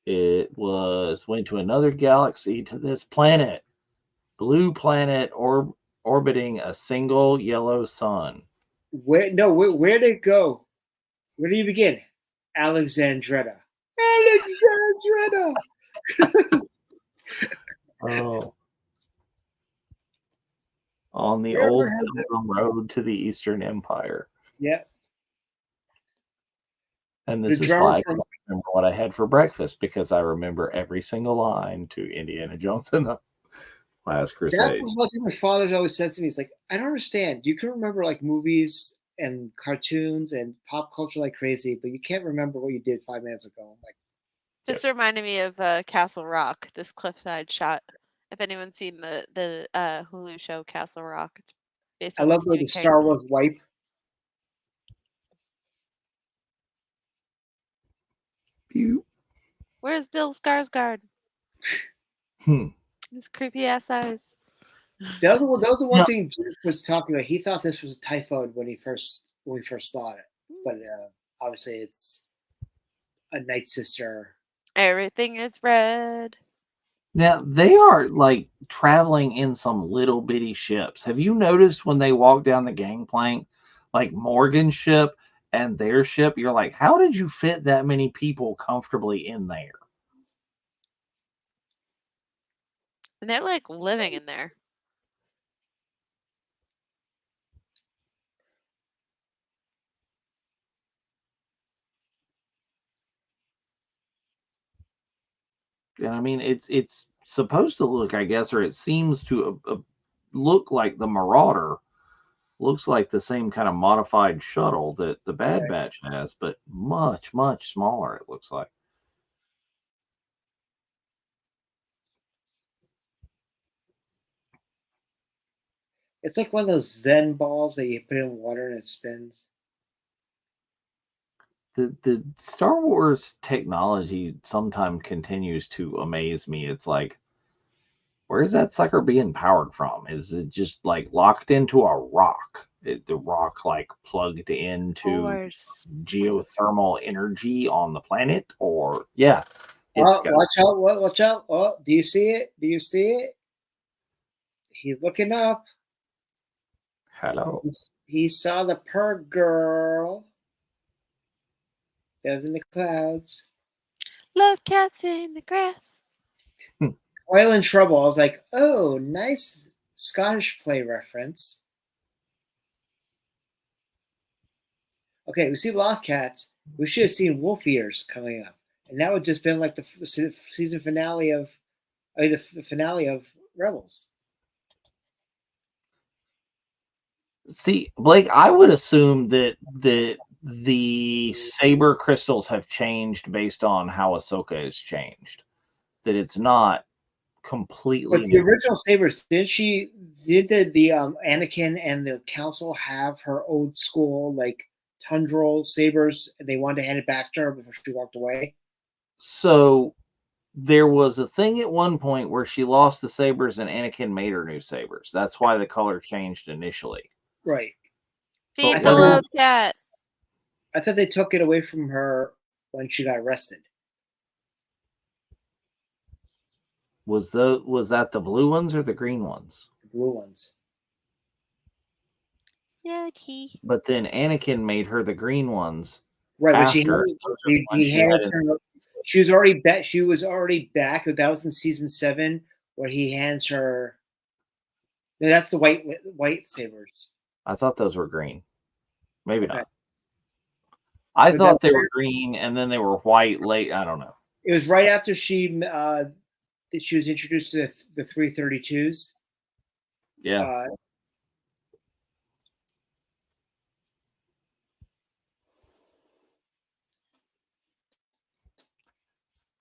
It went to another galaxy to this planet. Blue planet orbiting a single yellow sun. Where did it go? Where do you begin? Alexandretta. Oh. On the old road to the Eastern Empire. Yeah. And this is why I don't remember what I had for breakfast, because I remember every single line to Indiana Jones and the Last Crusade. That's what my father always says to me. He's like, I don't understand. You can remember like movies and cartoons and pop culture like crazy, but you can't remember what you did 5 minutes ago. I'm like, just reminded me of Castle Rock, this cliffside shot. If anyone's seen the Hulu show Castle Rock, it's based I on love the Star Wars wipe. Where's Bill Skarsgård? His creepy ass eyes. That was the one thing Jeff was talking about. He thought this was a typhoid when we first thought it, but obviously it's a Night Sister. Everything is red. Now they are like traveling in some little bitty ships. Have you noticed when they walk down the gangplank, like Morgan's ship and their ship? You're like, how did you fit that many people comfortably in there? And they're like living in there. And I mean, it's supposed to look, I guess, or it seems to look like the Marauder. Looks like the same kind of modified shuttle that the Bad Batch has, but much, much smaller, it looks like. It's like one of those Zen balls that you put in water and it spins. The Star Wars technology sometimes continues to amaze me. It's like, where's that sucker being powered from? Is it just like locked into a rock? The rock like plugged into geothermal energy on the planet? Or watch out! Watch out! Oh, do you see it? Do you see it? He's looking up. Hello. He saw the purr girl that was in the clouds. Love cats in the grass. Oil in Trouble. I was like, oh, nice Scottish play reference. Okay, we see Loth Cats. We should have seen Wolf Ears coming up, and that would just been like the season finale of, the finale of Rebels. See, Blake, I would assume that the saber crystals have changed based on how Ahsoka has changed. That it's not completely But the new. original sabers, did the Anakin and the Council have her old school like tundral sabers, and they wanted to hand it back to her before she walked away? So there was a thing at one point where she lost the sabers and Anakin made her new sabers. That's why the color changed initially. Right. Feed I the thought they- love cat. I thought they took it away from her when she got arrested. Was that the blue ones or the green ones? The blue ones. Yucky. But then Anakin made her the green ones. Right, but After he handed her. She was already back. She was already back. That was in season 7, where he hands her. No, that's the white sabers. I thought those were green. Maybe Okay. not. I But thought they were green and then they were white late. I don't know. It was right after she was introduced to the 332s. Yeah.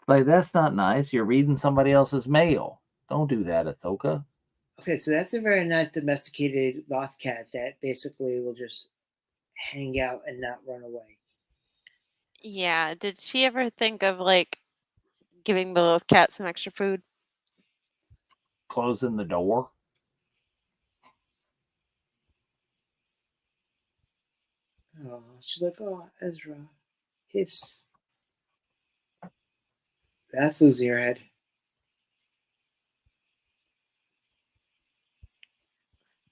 Like, that's not nice. You're reading somebody else's mail. Don't do that, Ahsoka. Okay, so that's a very nice domesticated Loth cat that basically will just hang out and not run away. Yeah. Did she ever think of like giving the love cat some extra food? Closing the door. Oh, she's like, oh, Ezra, hiss. That's losing your head.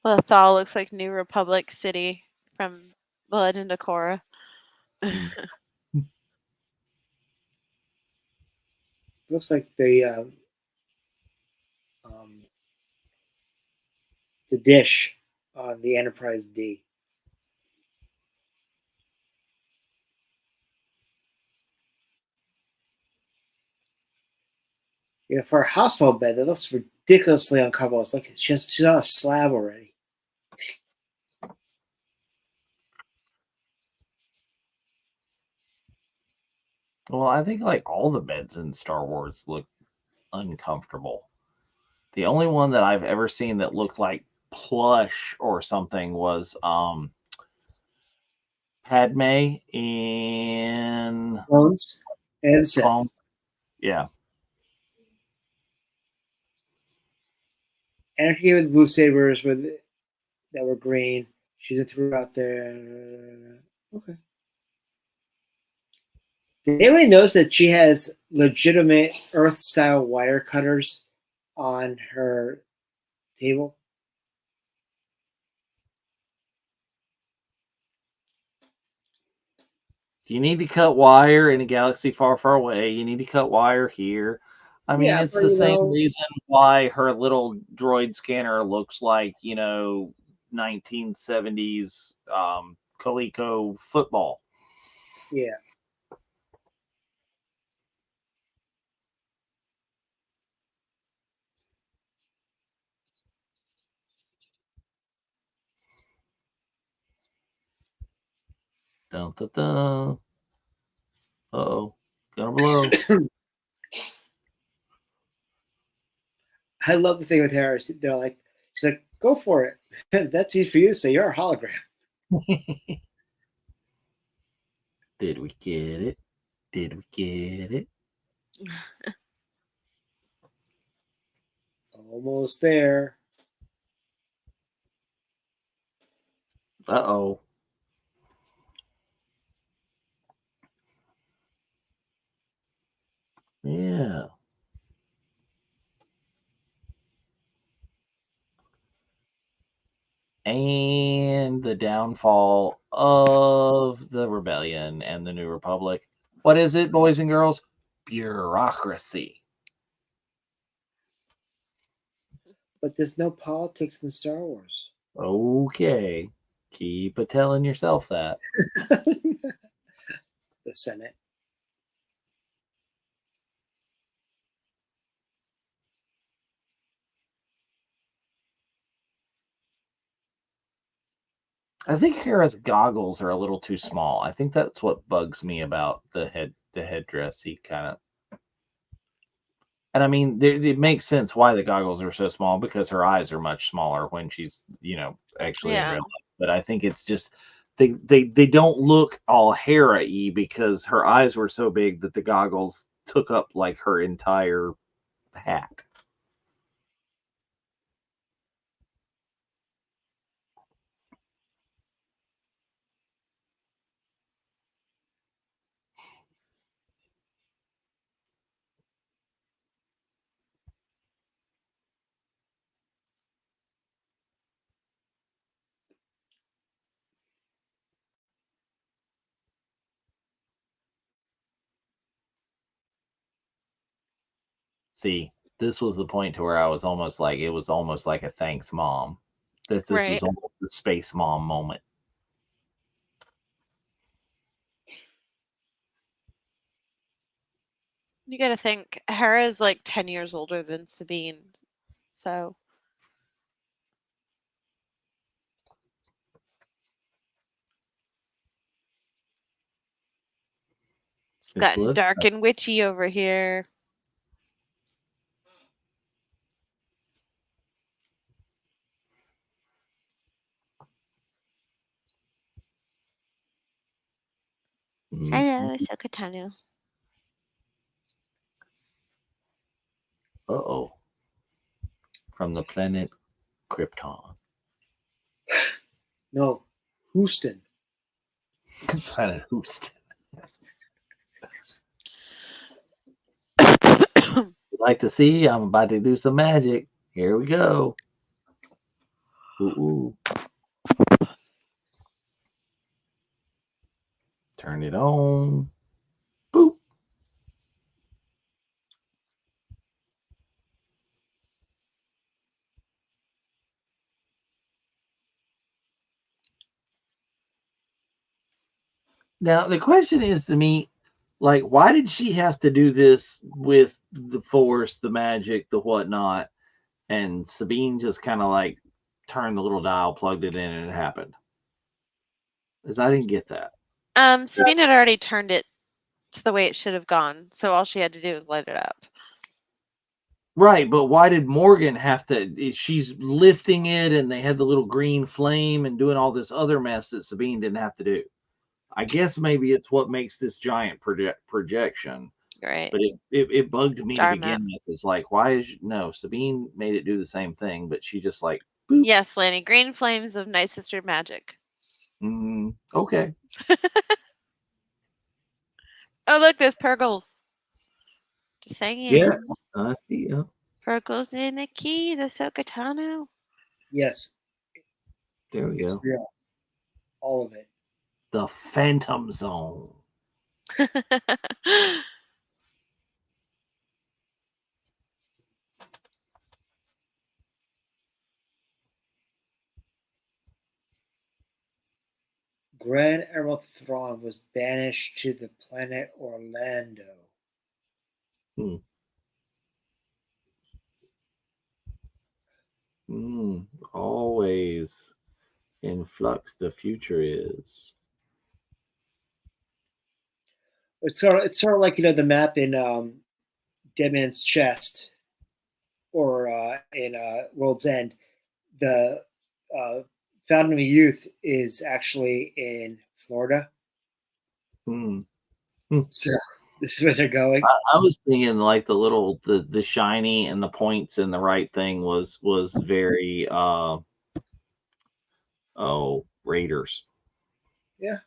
Lothal looks like New Republic City from The Legend of Korra. Looks like the dish on the Enterprise D. You know, for a hospital bed, that looks ridiculously uncomfortable. It's like she's on a slab already. Well, I think like all the beds in Star Wars look uncomfortable. The only one that I've ever seen that looked like plush or something was Padme in Clones and Sith. Clone. Yeah. Anakin gave it blue sabers that were green. She just threw out there. Okay. Did anyone notice that she has legitimate Earth-style wire cutters on her table? Do you need to cut wire in a galaxy far, far away? You need to cut wire here. I mean, Yeah, it's but, the you same know- reason why her little droid scanner looks like, 1970s Coleco football. Yeah. Dun, dun, dun. Uh-oh. Gonna blow. I love the thing with her. They're like, she's like, go for it. That's easy for you to say. You're a hologram. Did we get it? Did we get it? Almost there. Uh-oh. Yeah. and the downfall of the rebellion and the New Republic. What is it, boys and girls? Bureaucracy. But there's no politics in Star Wars. Okay. Keep telling yourself that. The Senate. I think Hera's goggles are a little too small. I think that's what bugs me about the headdress. He kind of, and I mean, it makes sense why the goggles are so small because her eyes are much smaller when she's, actually in real life. But I think it's just they don't look all Hera-y because her eyes were so big that the goggles took up like her entire hat. See, this was the point to where I was almost like it was almost like a thanks mom. This was Right. almost the space mom moment. You got to think Hera is like 10 years older than Sabine. So it's gotten dark and witchy over here. Hello, Ahsoka Tano. Uh-oh. From the planet Krypton. No, Houston. Planet Houston. Like to see? I'm about to do some magic. Here we go. Ooh. Turn it on. Boop. Now, the question is to me, like, why did she have to do this with the Force, the magic, the whatnot, and Sabine just kind of like turned the little dial, plugged it in, and it happened? Because I didn't get that. Sabine had already turned it to the way it should have gone, so all she had to do was light it up. Right, but why did Morgan have to? She's lifting it, and they had the little green flame and doing all this other mess that Sabine didn't have to do. I guess maybe it's what makes this giant projection. Right. But it bugged me Star to begin map. with. It's like, why is no Sabine made it do the same thing, but she just like boop. Yes, Lanny. Green flames of Night Sister magic. Okay. Oh, look, there's Purgles. Just saying. Yes, I see. Purgles in the keys, Ahsoka Tano. Yes. There we go. Yeah. All of it. The Phantom Zone. Grand Admiral Thrawn was banished to the planet Orlando. Always in flux the future is. It's sort of like the map in Dead Man's Chest or in World's End. The Fountain of Youth is actually in Florida. So this is where they're going. I was thinking like the little the shiny and the points and the right thing was very Raiders. Yeah.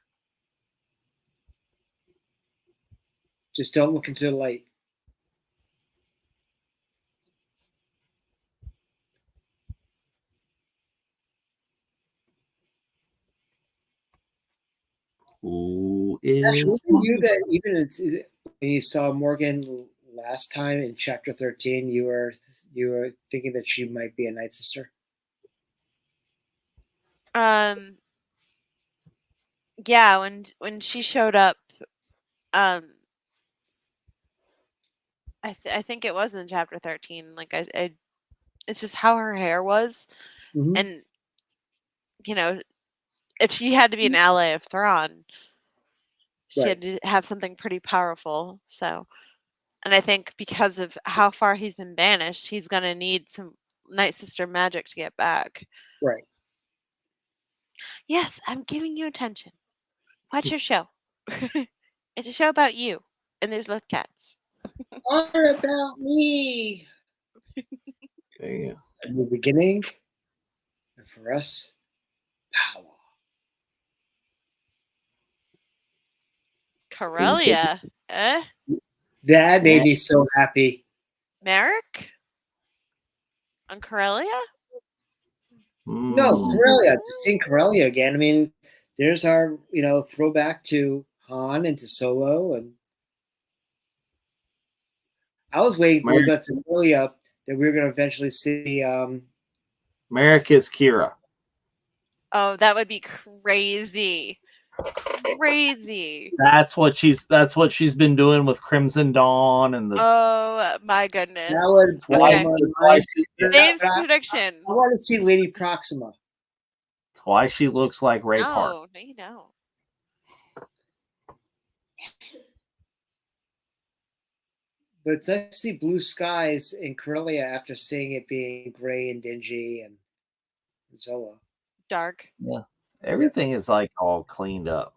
Just don't look into the light. Who is Actually, wasn't you that even when you saw Morgan last time in Chapter 13, you were thinking that she might be a Night Sister? Yeah, when she showed up, I think it was in chapter 13. Like I it's just how her hair was, Mm-hmm. and you know, if she had to be an ally of Thrawn, she had to have something pretty powerful. So, and I think because of how far he's been banished, he's gonna need some Night Sister magic to get back. Right. Yes, I'm giving you attention. Watch your show. It's a show about you, and there's loth cats. All about me. Damn. In the beginning, and for us, power. Corellia, eh? That made me so happy. Merrick on Corellia? No, Mm. Corellia. Just seeing Corellia again. I mean, there's our throwback to Han and to Solo, and I was waiting for that to Corellia that we were going to eventually see. Merrick is Kira. Oh, that would be crazy. Crazy. That's what she's been doing with Crimson Dawn and the. Oh my goodness. That would Okay. Dave's I prediction. want to see Lady Proxima. That's why she looks like Ray No, Park. no, you don't. But it's nice to see blue skies in Corellia after seeing it being gray and dingy and Solo. Dark. Yeah. Everything is like all cleaned up.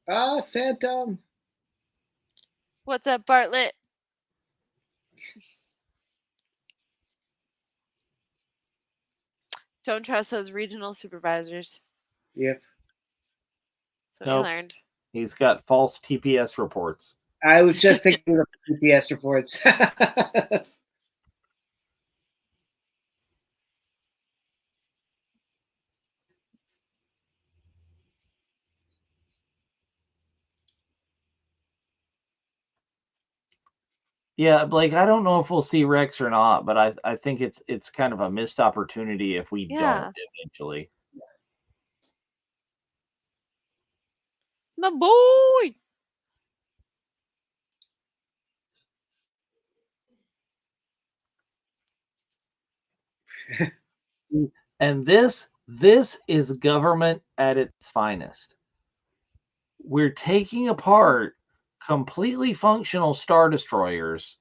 Phantom. What's up, Bartlett? Don't trust those regional supervisors. Yep. That's what we learned. He's got false TPS reports. I was just thinking of TPS reports. Yeah, Blake, I don't know if we'll see Rex or not, but I think it's kind of a missed opportunity if we don't eventually. My boy. And this is government at its finest. We're taking apart completely functional Star Destroyers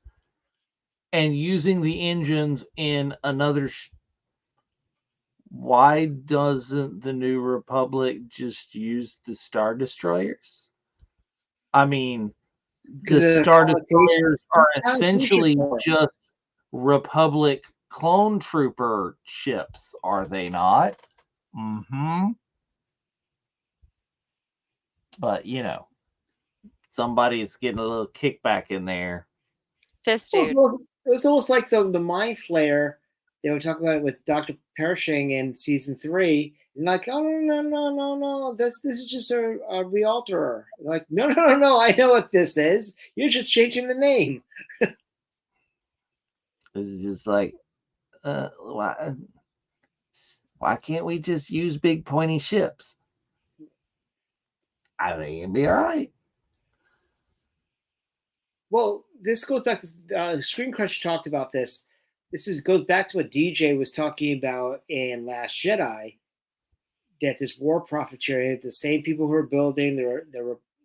and using the engines in another. Why doesn't the New Republic just use the Star Destroyers? I mean, the Star Destroyers are essentially just Republic clone trooper ships, are they not? Mm-hmm. But somebody's getting a little kickback in there. This dude. It was almost like the Mind Flayer they were talking about it with Dr. Pershing in season 3. And like, oh no, this is just a realterer. Like, no, I know what this is. You're just changing the name. It's just like, why can't we just use big pointy ships? I think it'd be all right. Well, this goes back to Screen Crush talked about this. Goes back to what DJ was talking about in Last Jedi. That this war profiteering, the same people who are building their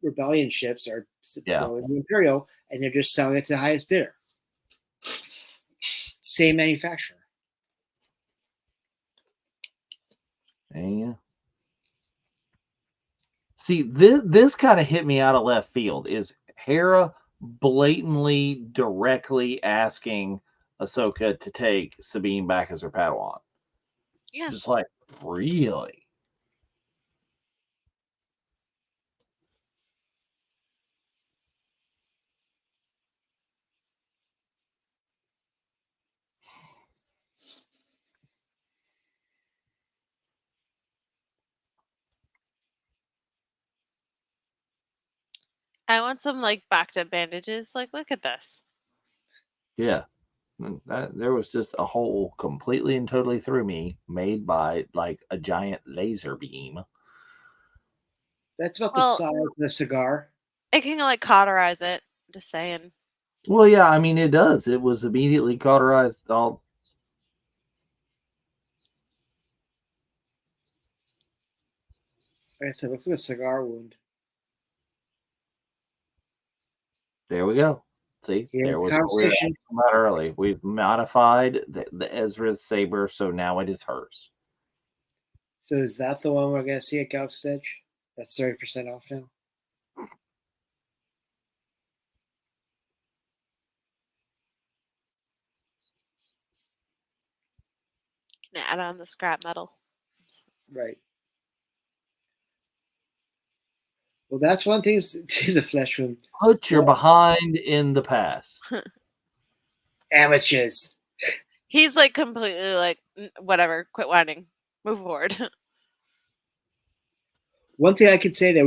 rebellion ships are building the Imperial, and they're just selling it to the highest bidder. Same manufacturer. Yeah. See, this kind of hit me out of left field. Is Hera blatantly, directly asking Ahsoka to take Sabine back as her Padawan? Yeah. Just like, really? I want some like backed up bandages. Like, look at this. Yeah. There was just a hole completely and totally through me made by like a giant laser beam. That's about the Well, size of a cigar. it can like cauterize it. Just saying. Well, yeah, I mean, it does. It was immediately cauterized. All Like I said, it looks like a cigar wound. there we go. See, Here's there the was what we were conversation. asking about early. We've modified the Ezra's saber, so now it is hers. So is that the one we're going to see at Galaxy's Edge? That's 30% off now. Can add on the scrap metal. Right. Well, that's one thing. She's a flesh wound. Put your Well- behind in the past. Amateurs. He's like completely like whatever. Quit whining. Move forward. One thing I could say that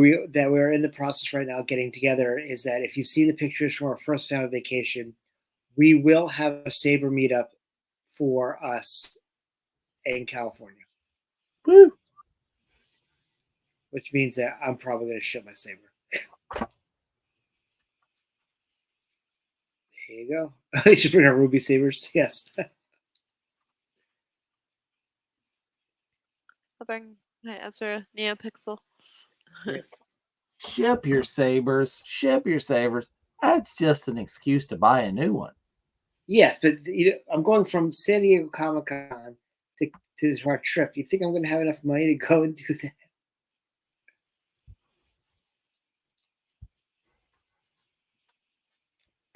we're in the process right now getting together is that if you see the pictures from our first family vacation, we will have a saber meetup for us in California, Woo. which means that I'm probably going to shoot my saber. There you go. You should bring our ruby sabers. Yes. I'll bring my answer NeoPixel. Ship your sabers. Ship your sabers. That's just an excuse to buy a new one. Yes, but I'm going from San Diego Comic Con to our trip. You think I'm going to have enough money to go and do that?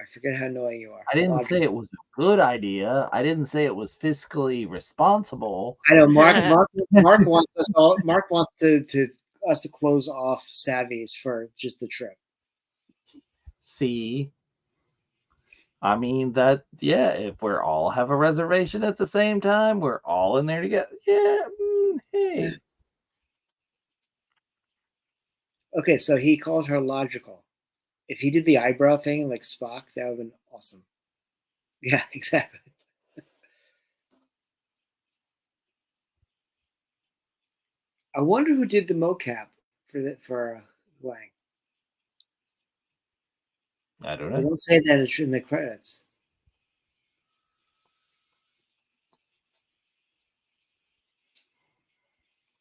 I forget how annoying you are. I didn't say it was a good idea. I didn't say it was fiscally responsible. I know Mark wants us all. Mark wants us to close off Savvy's for just the trip. See, I mean that. Yeah, if we're all have a reservation at the same time, we're all in there together. Yeah. Hey. Okay, so he called her logical. If he did the eyebrow thing like Spock, that would have been awesome. Yeah, exactly. I wonder who did the mocap for Wang. I don't They know. don't say that in the credits.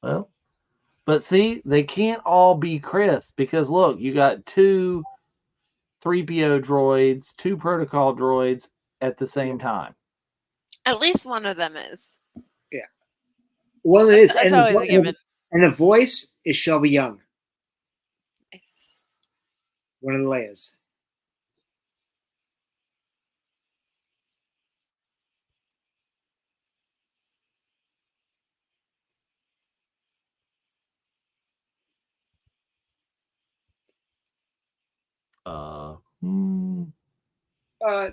Well, but see, they can't all be Chris because look, you got two 3PO droids, two protocol droids at the same time. At least one of them is. Yeah. Well, it is, That's always a given. And the voice is Shelby Young, Nice. one of the Leias.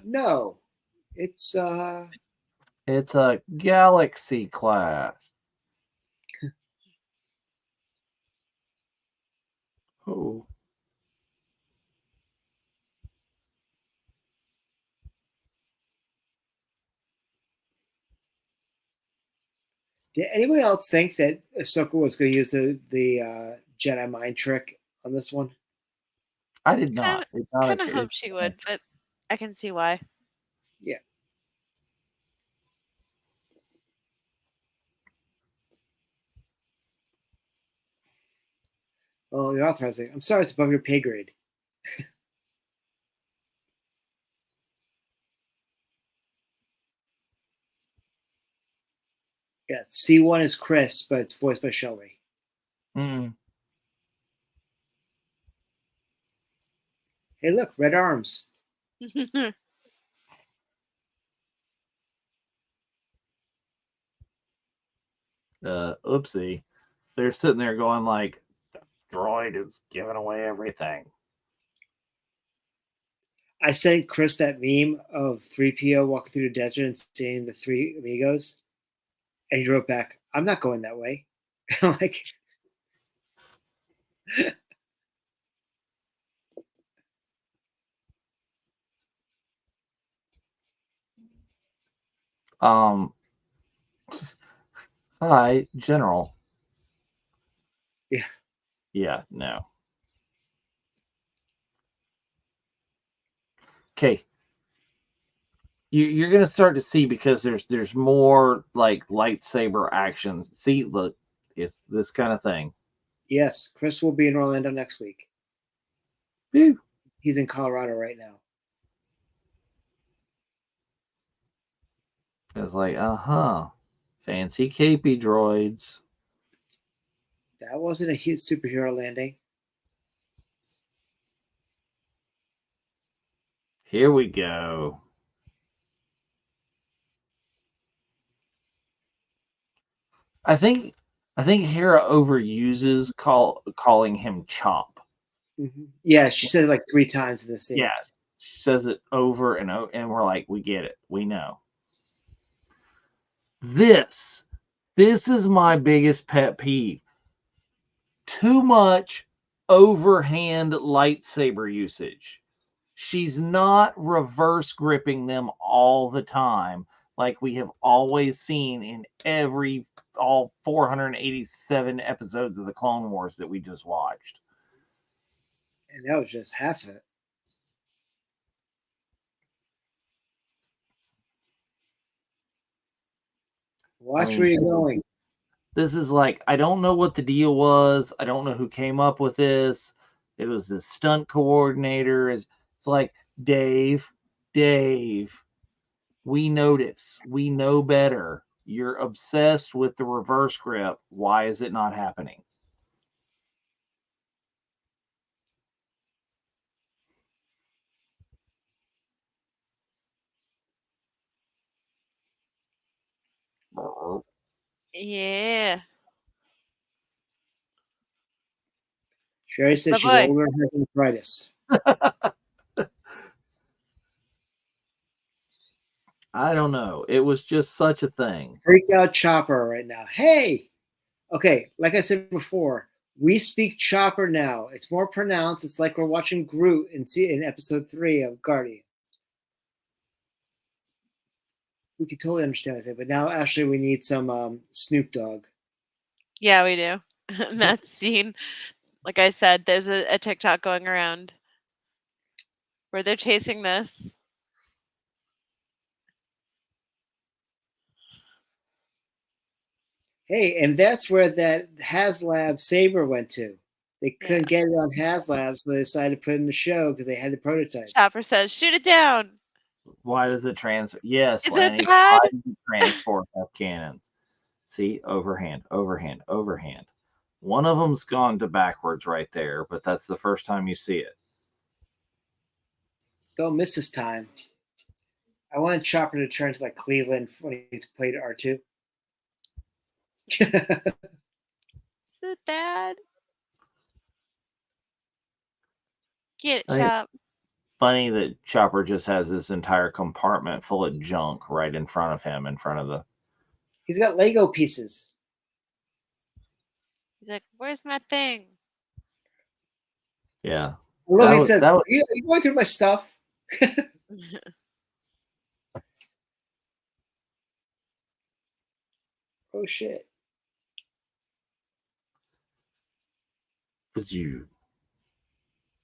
No, it's It's a Galaxy class. Oh. Did anyone else think that Ahsoka was going to use the Jedi mind trick on this one? I did not. Kind of hope she would, but I can see why. Yeah. Oh, you're authorizing. I'm sorry, it's above your pay grade. Yeah, C1 is Chris, but it's voiced by Shelby. Mm. Hey, look, red arms. Oopsie. They're sitting there going like, the droid is giving away everything. I sent Chris that meme of 3PO walking through the desert and seeing the three amigos. And he wrote back, I'm not going that way. I'm like, Hi, General. Yeah. Yeah, no. Okay. You're gonna start to see, because there's more like lightsaber action. See, look, it's this kind of thing. Yes, Chris will be in Orlando next week. Whew. He's in Colorado right now. It's like, fancy capey droids. That wasn't a huge superhero landing. Here we go. I think Hera overuses calling him Chop. Mm-hmm. Yeah, she said it like 3 times in this scene. Yeah, she says it over and over, and we're like, we get it, we know. This is my biggest pet peeve. Too much overhand lightsaber usage. She's not reverse gripping them all the time like we have always seen in all 487 episodes of the Clone Wars that we just watched. And that was just half of it. Watch where you're going. This is like, I don't know what the deal was. I don't know who came up with this. It was the stunt coordinator. It's like, Dave, we notice. We know better. You're obsessed with the reverse grip. Why is it not happening? Yeah. Sherry said she's Bye-bye. older and has arthritis. I don't know. It was just such a thing. Freak out Chopper right now. Hey! Okay, like I said before, we speak Chopper now. It's more pronounced. It's like we're watching Groot in episode 3 of Guardian. We can totally understand what I say, but now actually we need some Snoop Dogg. Yeah, we do. That scene, like I said, there's a TikTok going around where they're chasing this. Hey, and that's where that HasLab saber went to. They couldn't get it on HasLab, so they decided to put it in the show because they had the prototype. Chopper says, "Shoot it down." Why does it transfer? Yes, Is Lanny. it bad? Why does it transport have cannons? See, overhand. One of them's gone to backwards right there, but that's the first time you see it. Don't miss this time. I wanted Chopper to turn to like Cleveland when he played R2. Is it bad? Get it, Chop. Funny that Chopper just has this entire compartment full of junk right in front of him, in front of the... He's got Lego pieces. He's like, "Where's my thing?" Yeah. Look, he says, are you going through my stuff? Oh, shit. Was you?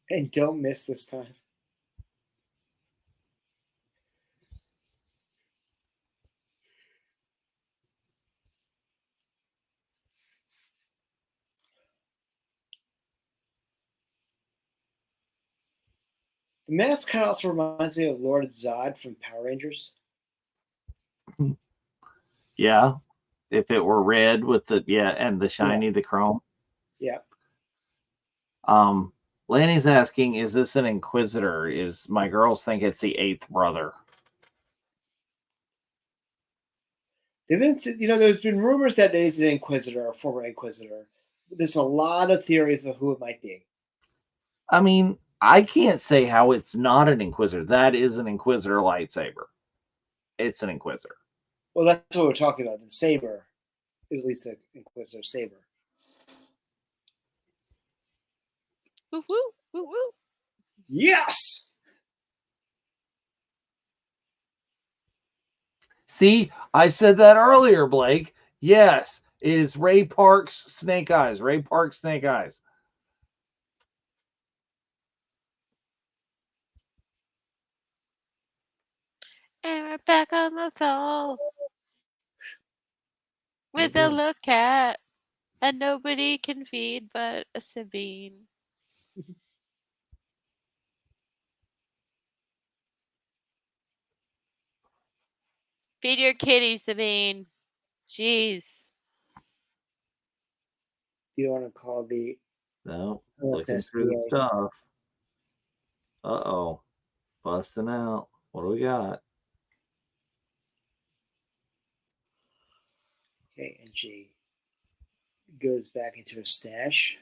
And don't miss this time. The mask kind of also reminds me of Lord Zod from Power Rangers. Yeah. If it were red with the, and the shiny, the chrome. Yeah. Lanny's asking, is this an Inquisitor? My girls think it's the 8th brother. There's been rumors that it is an Inquisitor, a former Inquisitor. There's a lot of theories of who it might be. I mean, I can't say how it's not an Inquisitor. That is an Inquisitor lightsaber. It's an Inquisitor. Well, that's what we're talking about. The saber is at least an Inquisitor saber. Woo woo woo woo. Yes. See, I said that earlier, Blake. Yes, it is Ray Park's Snake Eyes. Ray Park's Snake Eyes. And we're back on the floor with Okay. a little cat, and nobody can feed but a Sabine. Feed your kitty, Sabine. Jeez. You don't want to call the No, looking through the LSSBA. stuff. Uh-oh. Busting out. What do we got? Okay, and she goes back into her stash.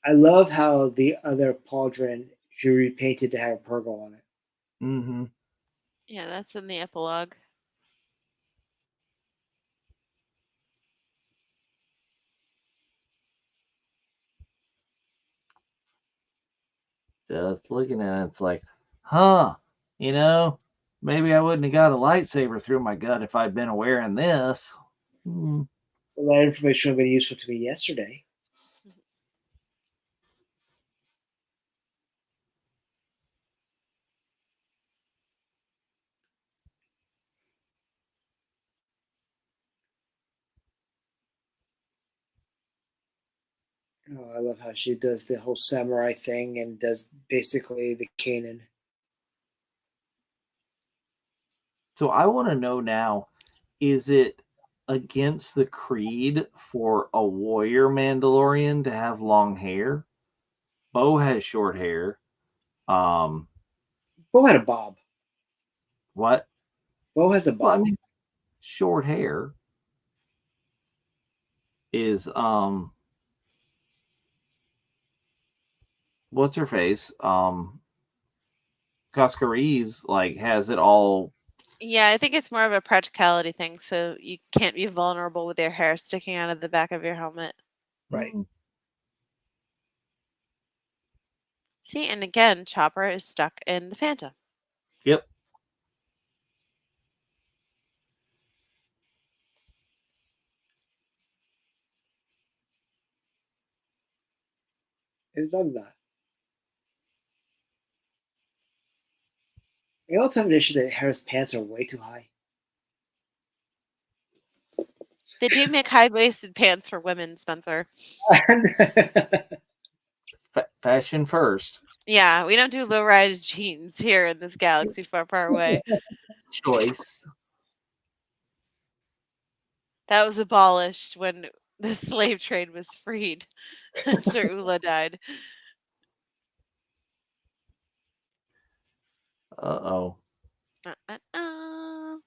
I love how the other pauldron she repainted to have a Purgle on it. Mm-hmm. Yeah, that's in the epilogue. Just looking at it, it's like, huh, you know, maybe I wouldn't have got a lightsaber through my gut if I'd been wearing this. Hmm. Well, that information would have been useful to me yesterday. Oh, I love how she does the whole samurai thing and does basically the Kanan. So I want to know now, is it against the creed for a warrior Mandalorian to have long hair? Bo has short hair. Um, Bo had a bob. what? Bo has a Well, I bob. mean, short hair is what's her face? Casca Reeves like has it all. Yeah, I think it's more of a practicality thing, so you can't be vulnerable with your hair sticking out of the back of your helmet. Right. See, and again, Chopper is stuck in the Phantom. Yep. It's done that. You also have an issue that Harris' pants are way too high. They do make high-waisted pants for women, Spencer. Fashion first. Yeah, we don't do low-rise jeans here in this galaxy far, far away. Choice. That was abolished when the slave trade was freed after Ula died. Uh-oh. Uh-uh-uh.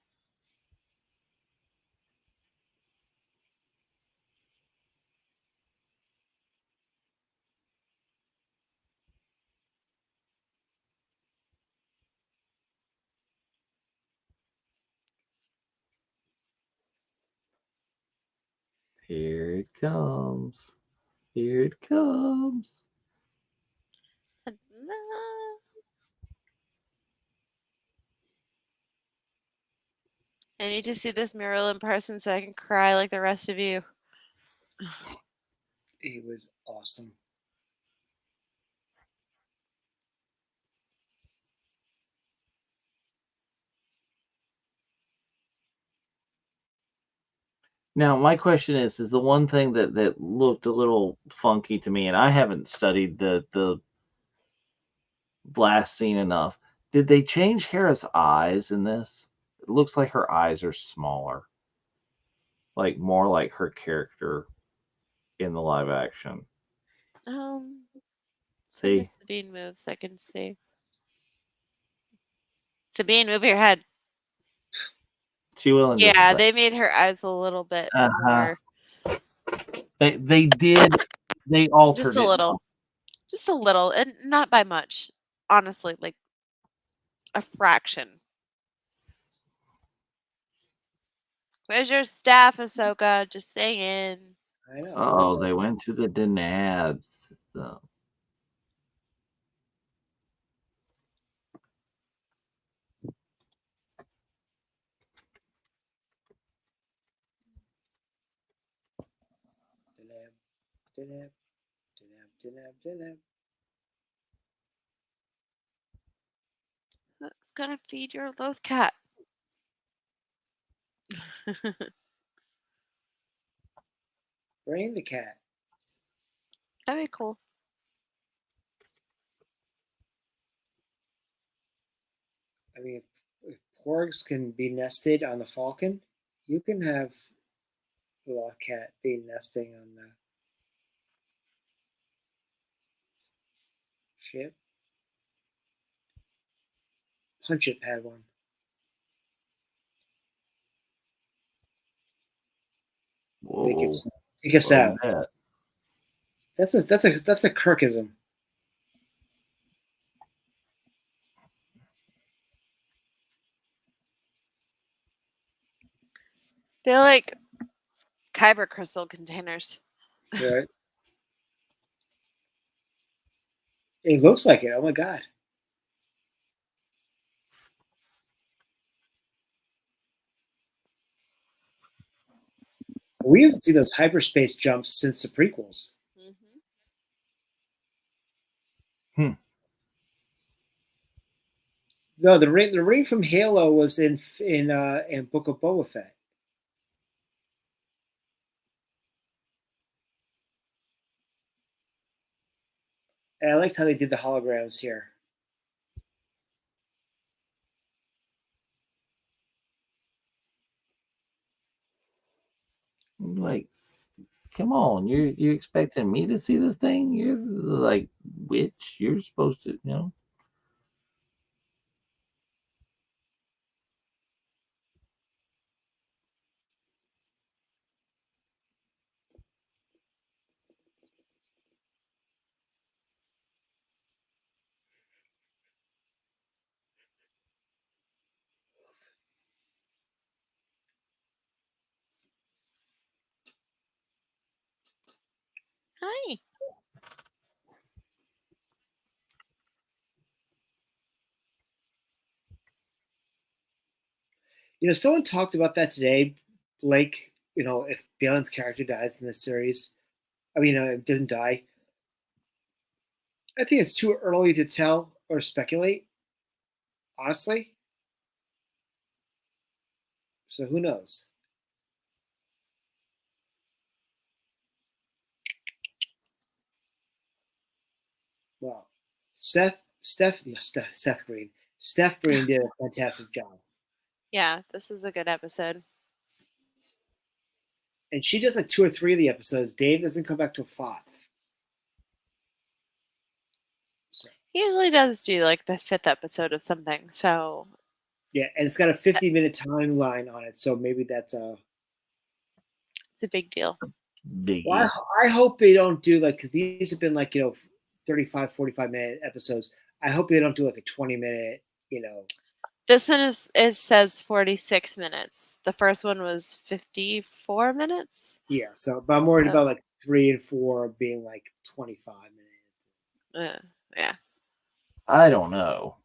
Here it comes. Here it comes. I need to see this mural in person so I can cry like the rest of you. It was awesome. Now, my question is the one thing that looked a little funky to me, and I haven't studied the last scene enough. Did they change Hera's eyes in this? It looks like her eyes are smaller, like more like her character in the live action. Send me See, Sabine moves I can see. Sabine, move your head. she will in just a Yeah, sec. they made her eyes a little bit more. They did. They altered Just a it. little. Just a little, and not by much. Honestly, like a fraction. Where's your staff, Ahsoka? Just saying. I know. Oh, they went to the Denad system. It's gonna feed your loath cat. Brain the cat. That'd be cool. I mean, if porgs can be nested on the Falcon, you can have the loth cat be nesting on the ship. Punch It had one. Whoa. Take us out. That. That's a Kirkism. They're like kyber crystal containers. Right. It looks like it. Oh my god. We haven't seen those hyperspace jumps since the prequels. Hmm. No, the ring from Halo was in Book of Boba Fett. And I liked how they did the holograms here. Like, come on, you're expecting me to see this thing? You're like witch. You're supposed to, you know. Hi. You know, someone talked about that today, Blake. You know, if Balin's character dies in this series, it doesn't die. I think it's too early to tell or speculate, honestly. So who knows? Well, Seth Green. Steph Green did a fantastic job. Yeah, this is a good episode. And she does like 2 or 3 of the episodes. Dave doesn't come back till 5. So, He usually does do like the 5th episode of something. So yeah, and it's got a 50-minute timeline on it. So maybe that's it's a big deal. Biggie. Well, I hope they don't do like, because these have been like 35, 45-minute episodes. I hope they don't do like a 20-minute. This one it says 46 minutes. The first one was 54 minutes. Yeah, so but I'm worried about like 3 and 4 being like 25 minutes. Yeah. I don't know.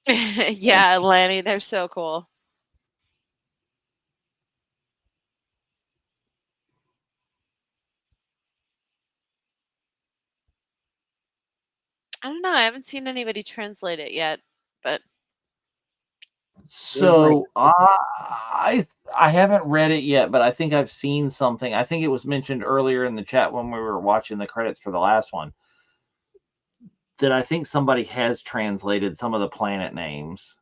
Yeah, Lanny, they're so cool. I don't know. I haven't seen anybody translate it yet, but So I haven't read it yet, but I think I've seen something. I think it was mentioned earlier in the chat when we were watching the credits for the last one, that I think somebody has translated some of the planet names,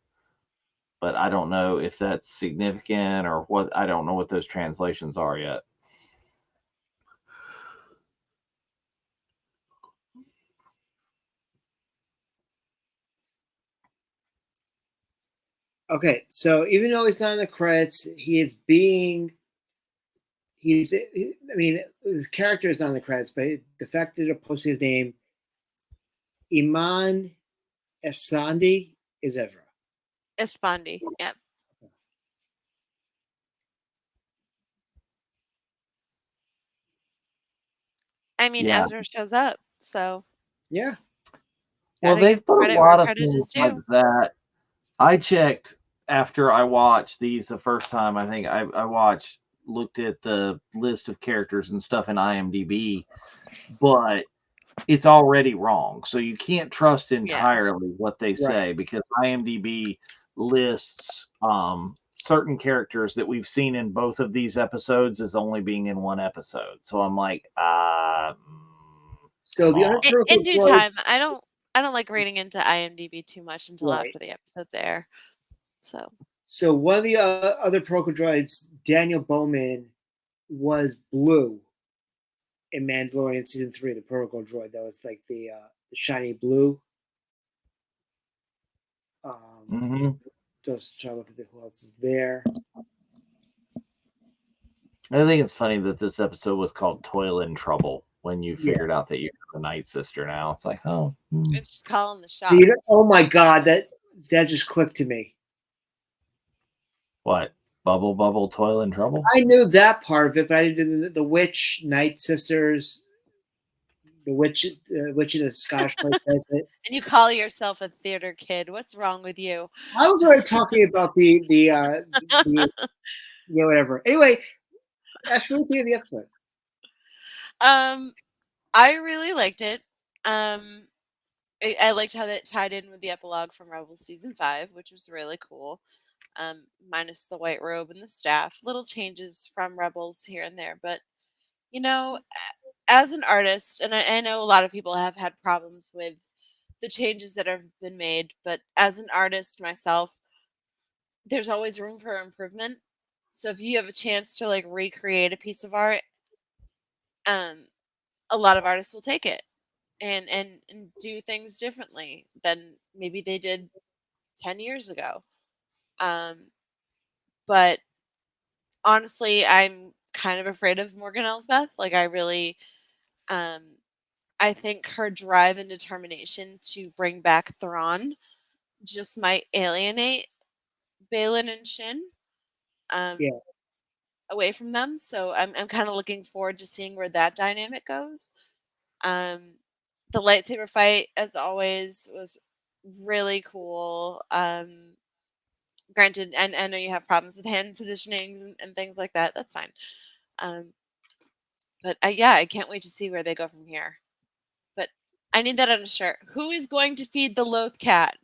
but I don't know if that's significant or what. I don't know what those translations are yet. Okay, so even though he's not in the credits, his character is not in the credits, but the fact that they're posting his name, Iman Efsandi is Evra. Espandi, yep. I mean, Yeah. Ezra shows up, so yeah. Well, they've put a lot of things like that. I checked after I watched these the first time. I think I watched looked at the list of characters and stuff in IMDb, but it's already wrong. So you can't trust entirely what they say because IMDb lists certain characters that we've seen in both of these episodes as only being in one episode. So I'm like, So the on. In unequivocal due choice, time. I don't like reading into IMDb too much until Right. after the episodes air. So one of the other protocol droids, Daniel Bowman, was blue in Mandalorian season 3. The protocol droid that was like the shiny blue. Just try to look at who else is there. I think it's funny that this episode was called "Toil and Trouble" when you figured out that you're the Night Sister. Now it's like, oh, It's just calling the shots. Oh my god, that just clicked to me. What? Bubble, Toil and Trouble? I knew that part of it, but I did the Witch, Night Sisters, the Witch in the Scottish place says it. And you call yourself a theater kid. What's wrong with you? I was already talking about the whatever. Anyway, that's really the end of the episode. I really liked it. I liked how that tied in with the epilogue from Rebels season 5, which was really cool. Minus the white robe and the staff, little changes from Rebels here and there, but as an artist, and I know a lot of people have had problems with the changes that have been made, but as an artist myself, there's always room for improvement. So if you have a chance to like recreate a piece of art, a lot of artists will take it and do things differently than maybe they did 10 years ago. But honestly, I'm kind of afraid of Morgan Elsbeth. Like I really I think her drive and determination to bring back Thrawn just might alienate Balin and Shin away from them. So I'm kind of looking forward to seeing where that dynamic goes. The lightsaber fight, as always, was really cool. Granted, and I know you have problems with hand positioning and things like that. That's fine. But I can't wait to see where they go from here. But I need that on a shirt. Who is going to feed the loath cat?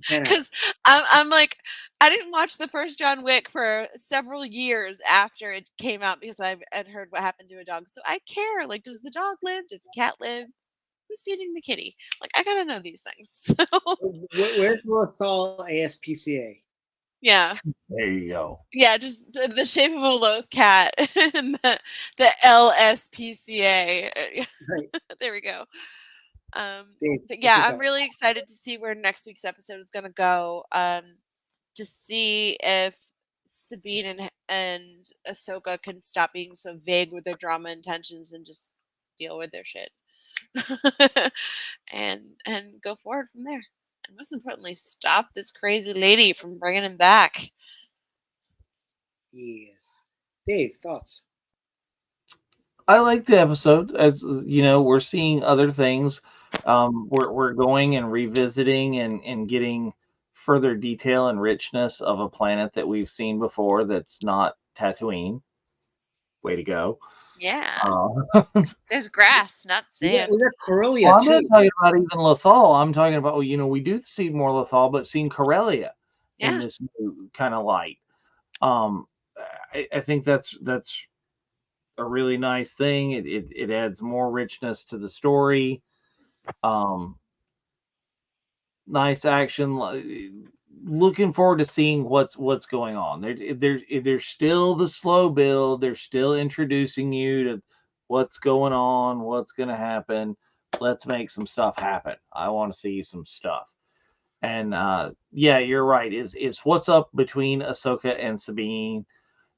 Because I'm like, I didn't watch the first John Wick for several years after it came out because I had heard what happened to a dog. So I care. Like, does the dog live? Does the cat live? Who's feeding the kitty? Like, I gotta know these things. So where's Lothal ASPCA? Yeah. There you go. Yeah, just the shape of a loath cat and the LSPCA. Right. There we go. Dave, but yeah, I'm really excited to see where next week's episode is going to go. To see if Sabine and Ahsoka can stop being so vague with their drama intentions and just deal with their shit, and go forward from there. And most importantly, stop this crazy lady from bringing him back. Yes, Dave, thoughts? I like the episode. As you know, we're seeing other things. We're going and revisiting and getting further detail and richness of a planet that we've seen before that's not Tatooine. Way to go. Yeah. There's grass, not sand. We got Corellia I'm too. not talking about even Lothal. I'm talking about, we do see more Lothal, but seeing Corellia in this new kind of light. I think that's a really nice thing. It adds more richness to the story. Nice action. Looking forward to seeing what's going on. There's still the slow build. They're still introducing you to what's going on, what's going to happen. Let's make some stuff happen. I want to see some stuff. And yeah, you're right. Is what's up between Ahsoka and Sabine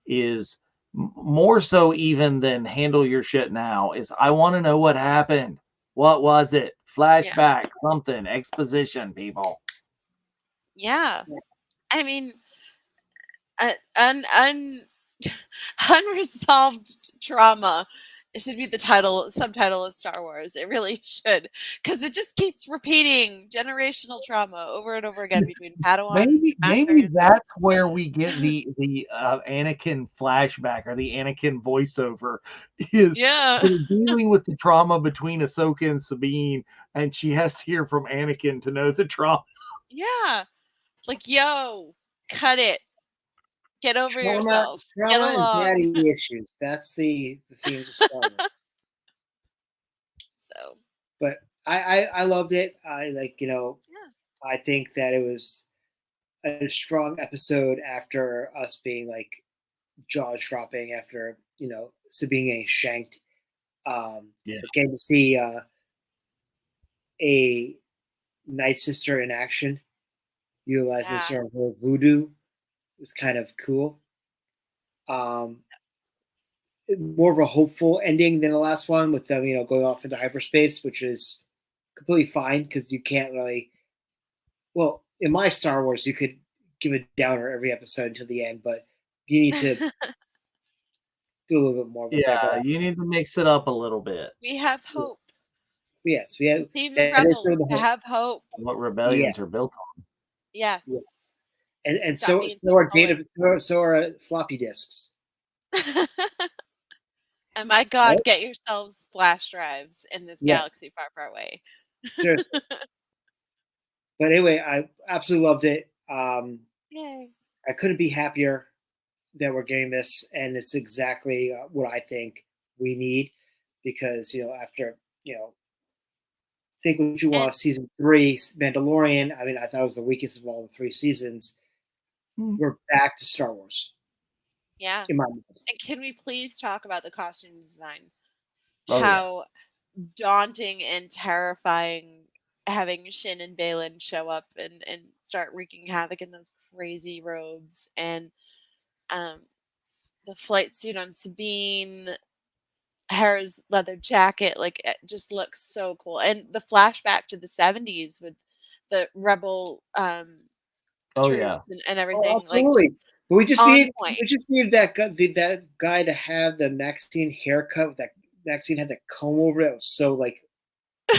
is more so even than handle your shit now. Is I want to know what happened. What was it? Flashback, something, exposition, people. Yeah. I mean, unresolved trauma It should be the subtitle of Star Wars. It really should, because it just keeps repeating generational trauma over and over again between Padawans, Maybe masters. that's where we get the Anakin flashback or the Anakin voiceover is Yeah, they're dealing with the trauma between Ahsoka and Sabine, and she has to hear from Anakin to know the trauma. yeah. Like, yo, cut it. Get over Trauma, yourself. Get trauma, and along. daddy issues. That's the themes of Star Wars. So, But I loved it. I yeah. I think that it was a strong episode after us being like jaws dropping after Sabine getting shanked. Yeah. Getting to see a Night Sister in action, utilizing Yeah. sort of her voodoo was kind of cool. Um, More of a hopeful ending than the last one with them, going off into hyperspace, which is completely fine because you can't really. Well, in my Star Wars, you could give a downer every episode until the end, but you need to do a little bit more with that. Yeah, But you need to mix it up a little bit. We have hope. yes, we It's the have theme of that is Rebels sort of the to whole. have hope. What rebellions Yes, are built on. yeah. Yes. And Stop so being so so are sullen. so are floppy disks. And my God, Right? get yourselves flash drives in this Yes, galaxy far, far away. seriously. But anyway, I absolutely loved it. Yay. I couldn't be happier that we're getting this, and it's exactly what I think we need because after think what you And want season 3 Mandalorian. I mean, I thought it was the weakest of all the 3 seasons. We're back to Star Wars yeah. in my mind. And can we please talk about the costume design? Oh yeah. How daunting and terrifying having Shin and Balin show up and start wreaking havoc in those crazy robes, and um, the flight suit on Sabine, Hera's leather jacket, like it just looks so cool. And the flashback to the 70s with the rebel Oh yeah. troops and Oh, everything, like absolutely. just But we just on need point. that guy to have the Maxine haircut. That Maxine had that comb over it. It was so like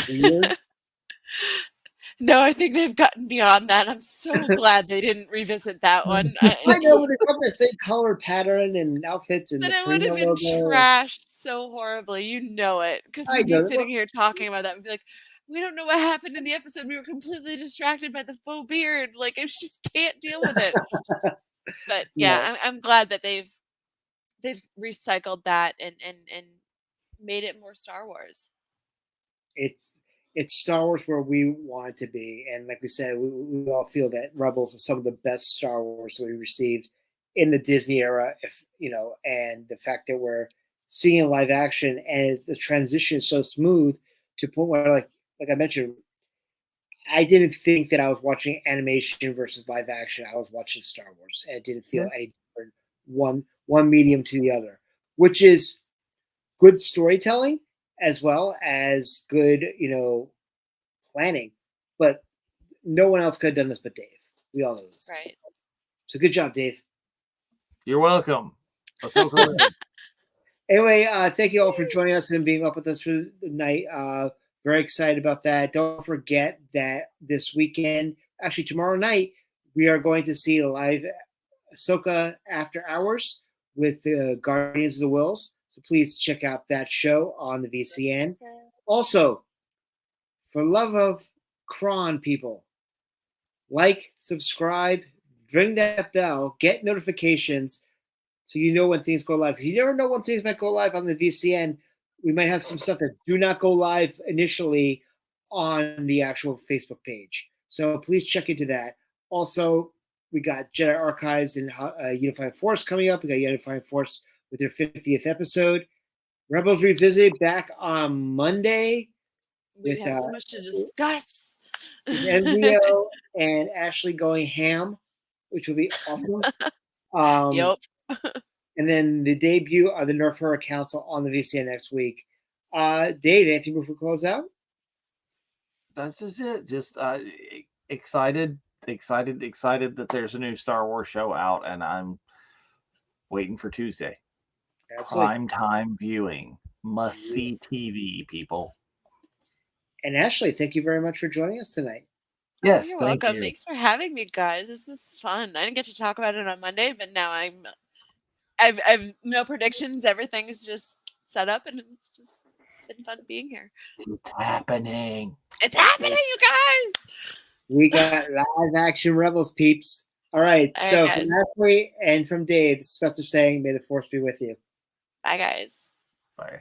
weird. No, I think they've gotten beyond that. I'm so glad they didn't revisit that one. I know, but they got the same color pattern and outfits and But the it would have Primo been logo. trashed so horribly, you know it, because I we'd be know. sitting here talking about that and be like, "We don't know what happened in the episode. We were completely distracted by the faux beard. Like, I just can't deal with it." But yeah, No, I'm glad that they've recycled that and made it more Star Wars. it's it's Star Wars where we want it to be, and like we said, we all feel that Rebels is some of the best Star Wars we received in the Disney era. If and the fact that we're seeing live action and the transition is so smooth to the point where, like I mentioned, I didn't think that I was watching animation versus live action. I was watching Star Wars, and it didn't feel Yeah. any different one medium to the other, which is good storytelling as well as good, planning. But no one else could have done this but Dave. We all know this. Right. So good job, Dave. You're welcome. Ahsoka wins. Anyway, thank you all for joining us and being up with us for the night. Very excited about that. Don't forget that this weekend, actually tomorrow night, we are going to see a live Ahsoka After Hours with the Guardians of the Wills. So please check out that show on the VCN. Also, for love of Kron people, like, subscribe, ring that bell, get notifications so you know when things go live. Because you never know when things might go live on the VCN. We might have some stuff that do not go live initially on the actual Facebook page. So please check into that. Also, we got Jedi Archives and Unified Force coming up. We got Unified Force with their 50th episode. Rebels Revisited back on Monday We with have so much to discuss. Enzio and Ashley going ham, which will be awesome. Yep. And then the debut of the Nerf Horror Council on the VCN next week. Dave, anything before we close out? That's just it. Just excited that there's a new Star Wars show out, and I'm waiting for Tuesday. Absolutely. Prime time viewing. Must-see TV, people. And Ashley, thank you very much for joining us tonight. Yes, You're thank welcome. you. Thanks for having me, guys. This is fun. I didn't get to talk about it on Monday, but now I've no predictions. Everything is just set up, and it's just been fun being here. It's happening. It's happening, you guys. We got live action Rebels, peeps. All right. All right, So guys. from Ashley and from Dave, this is Spencer saying, may the force be with you. Bye, guys. Bye.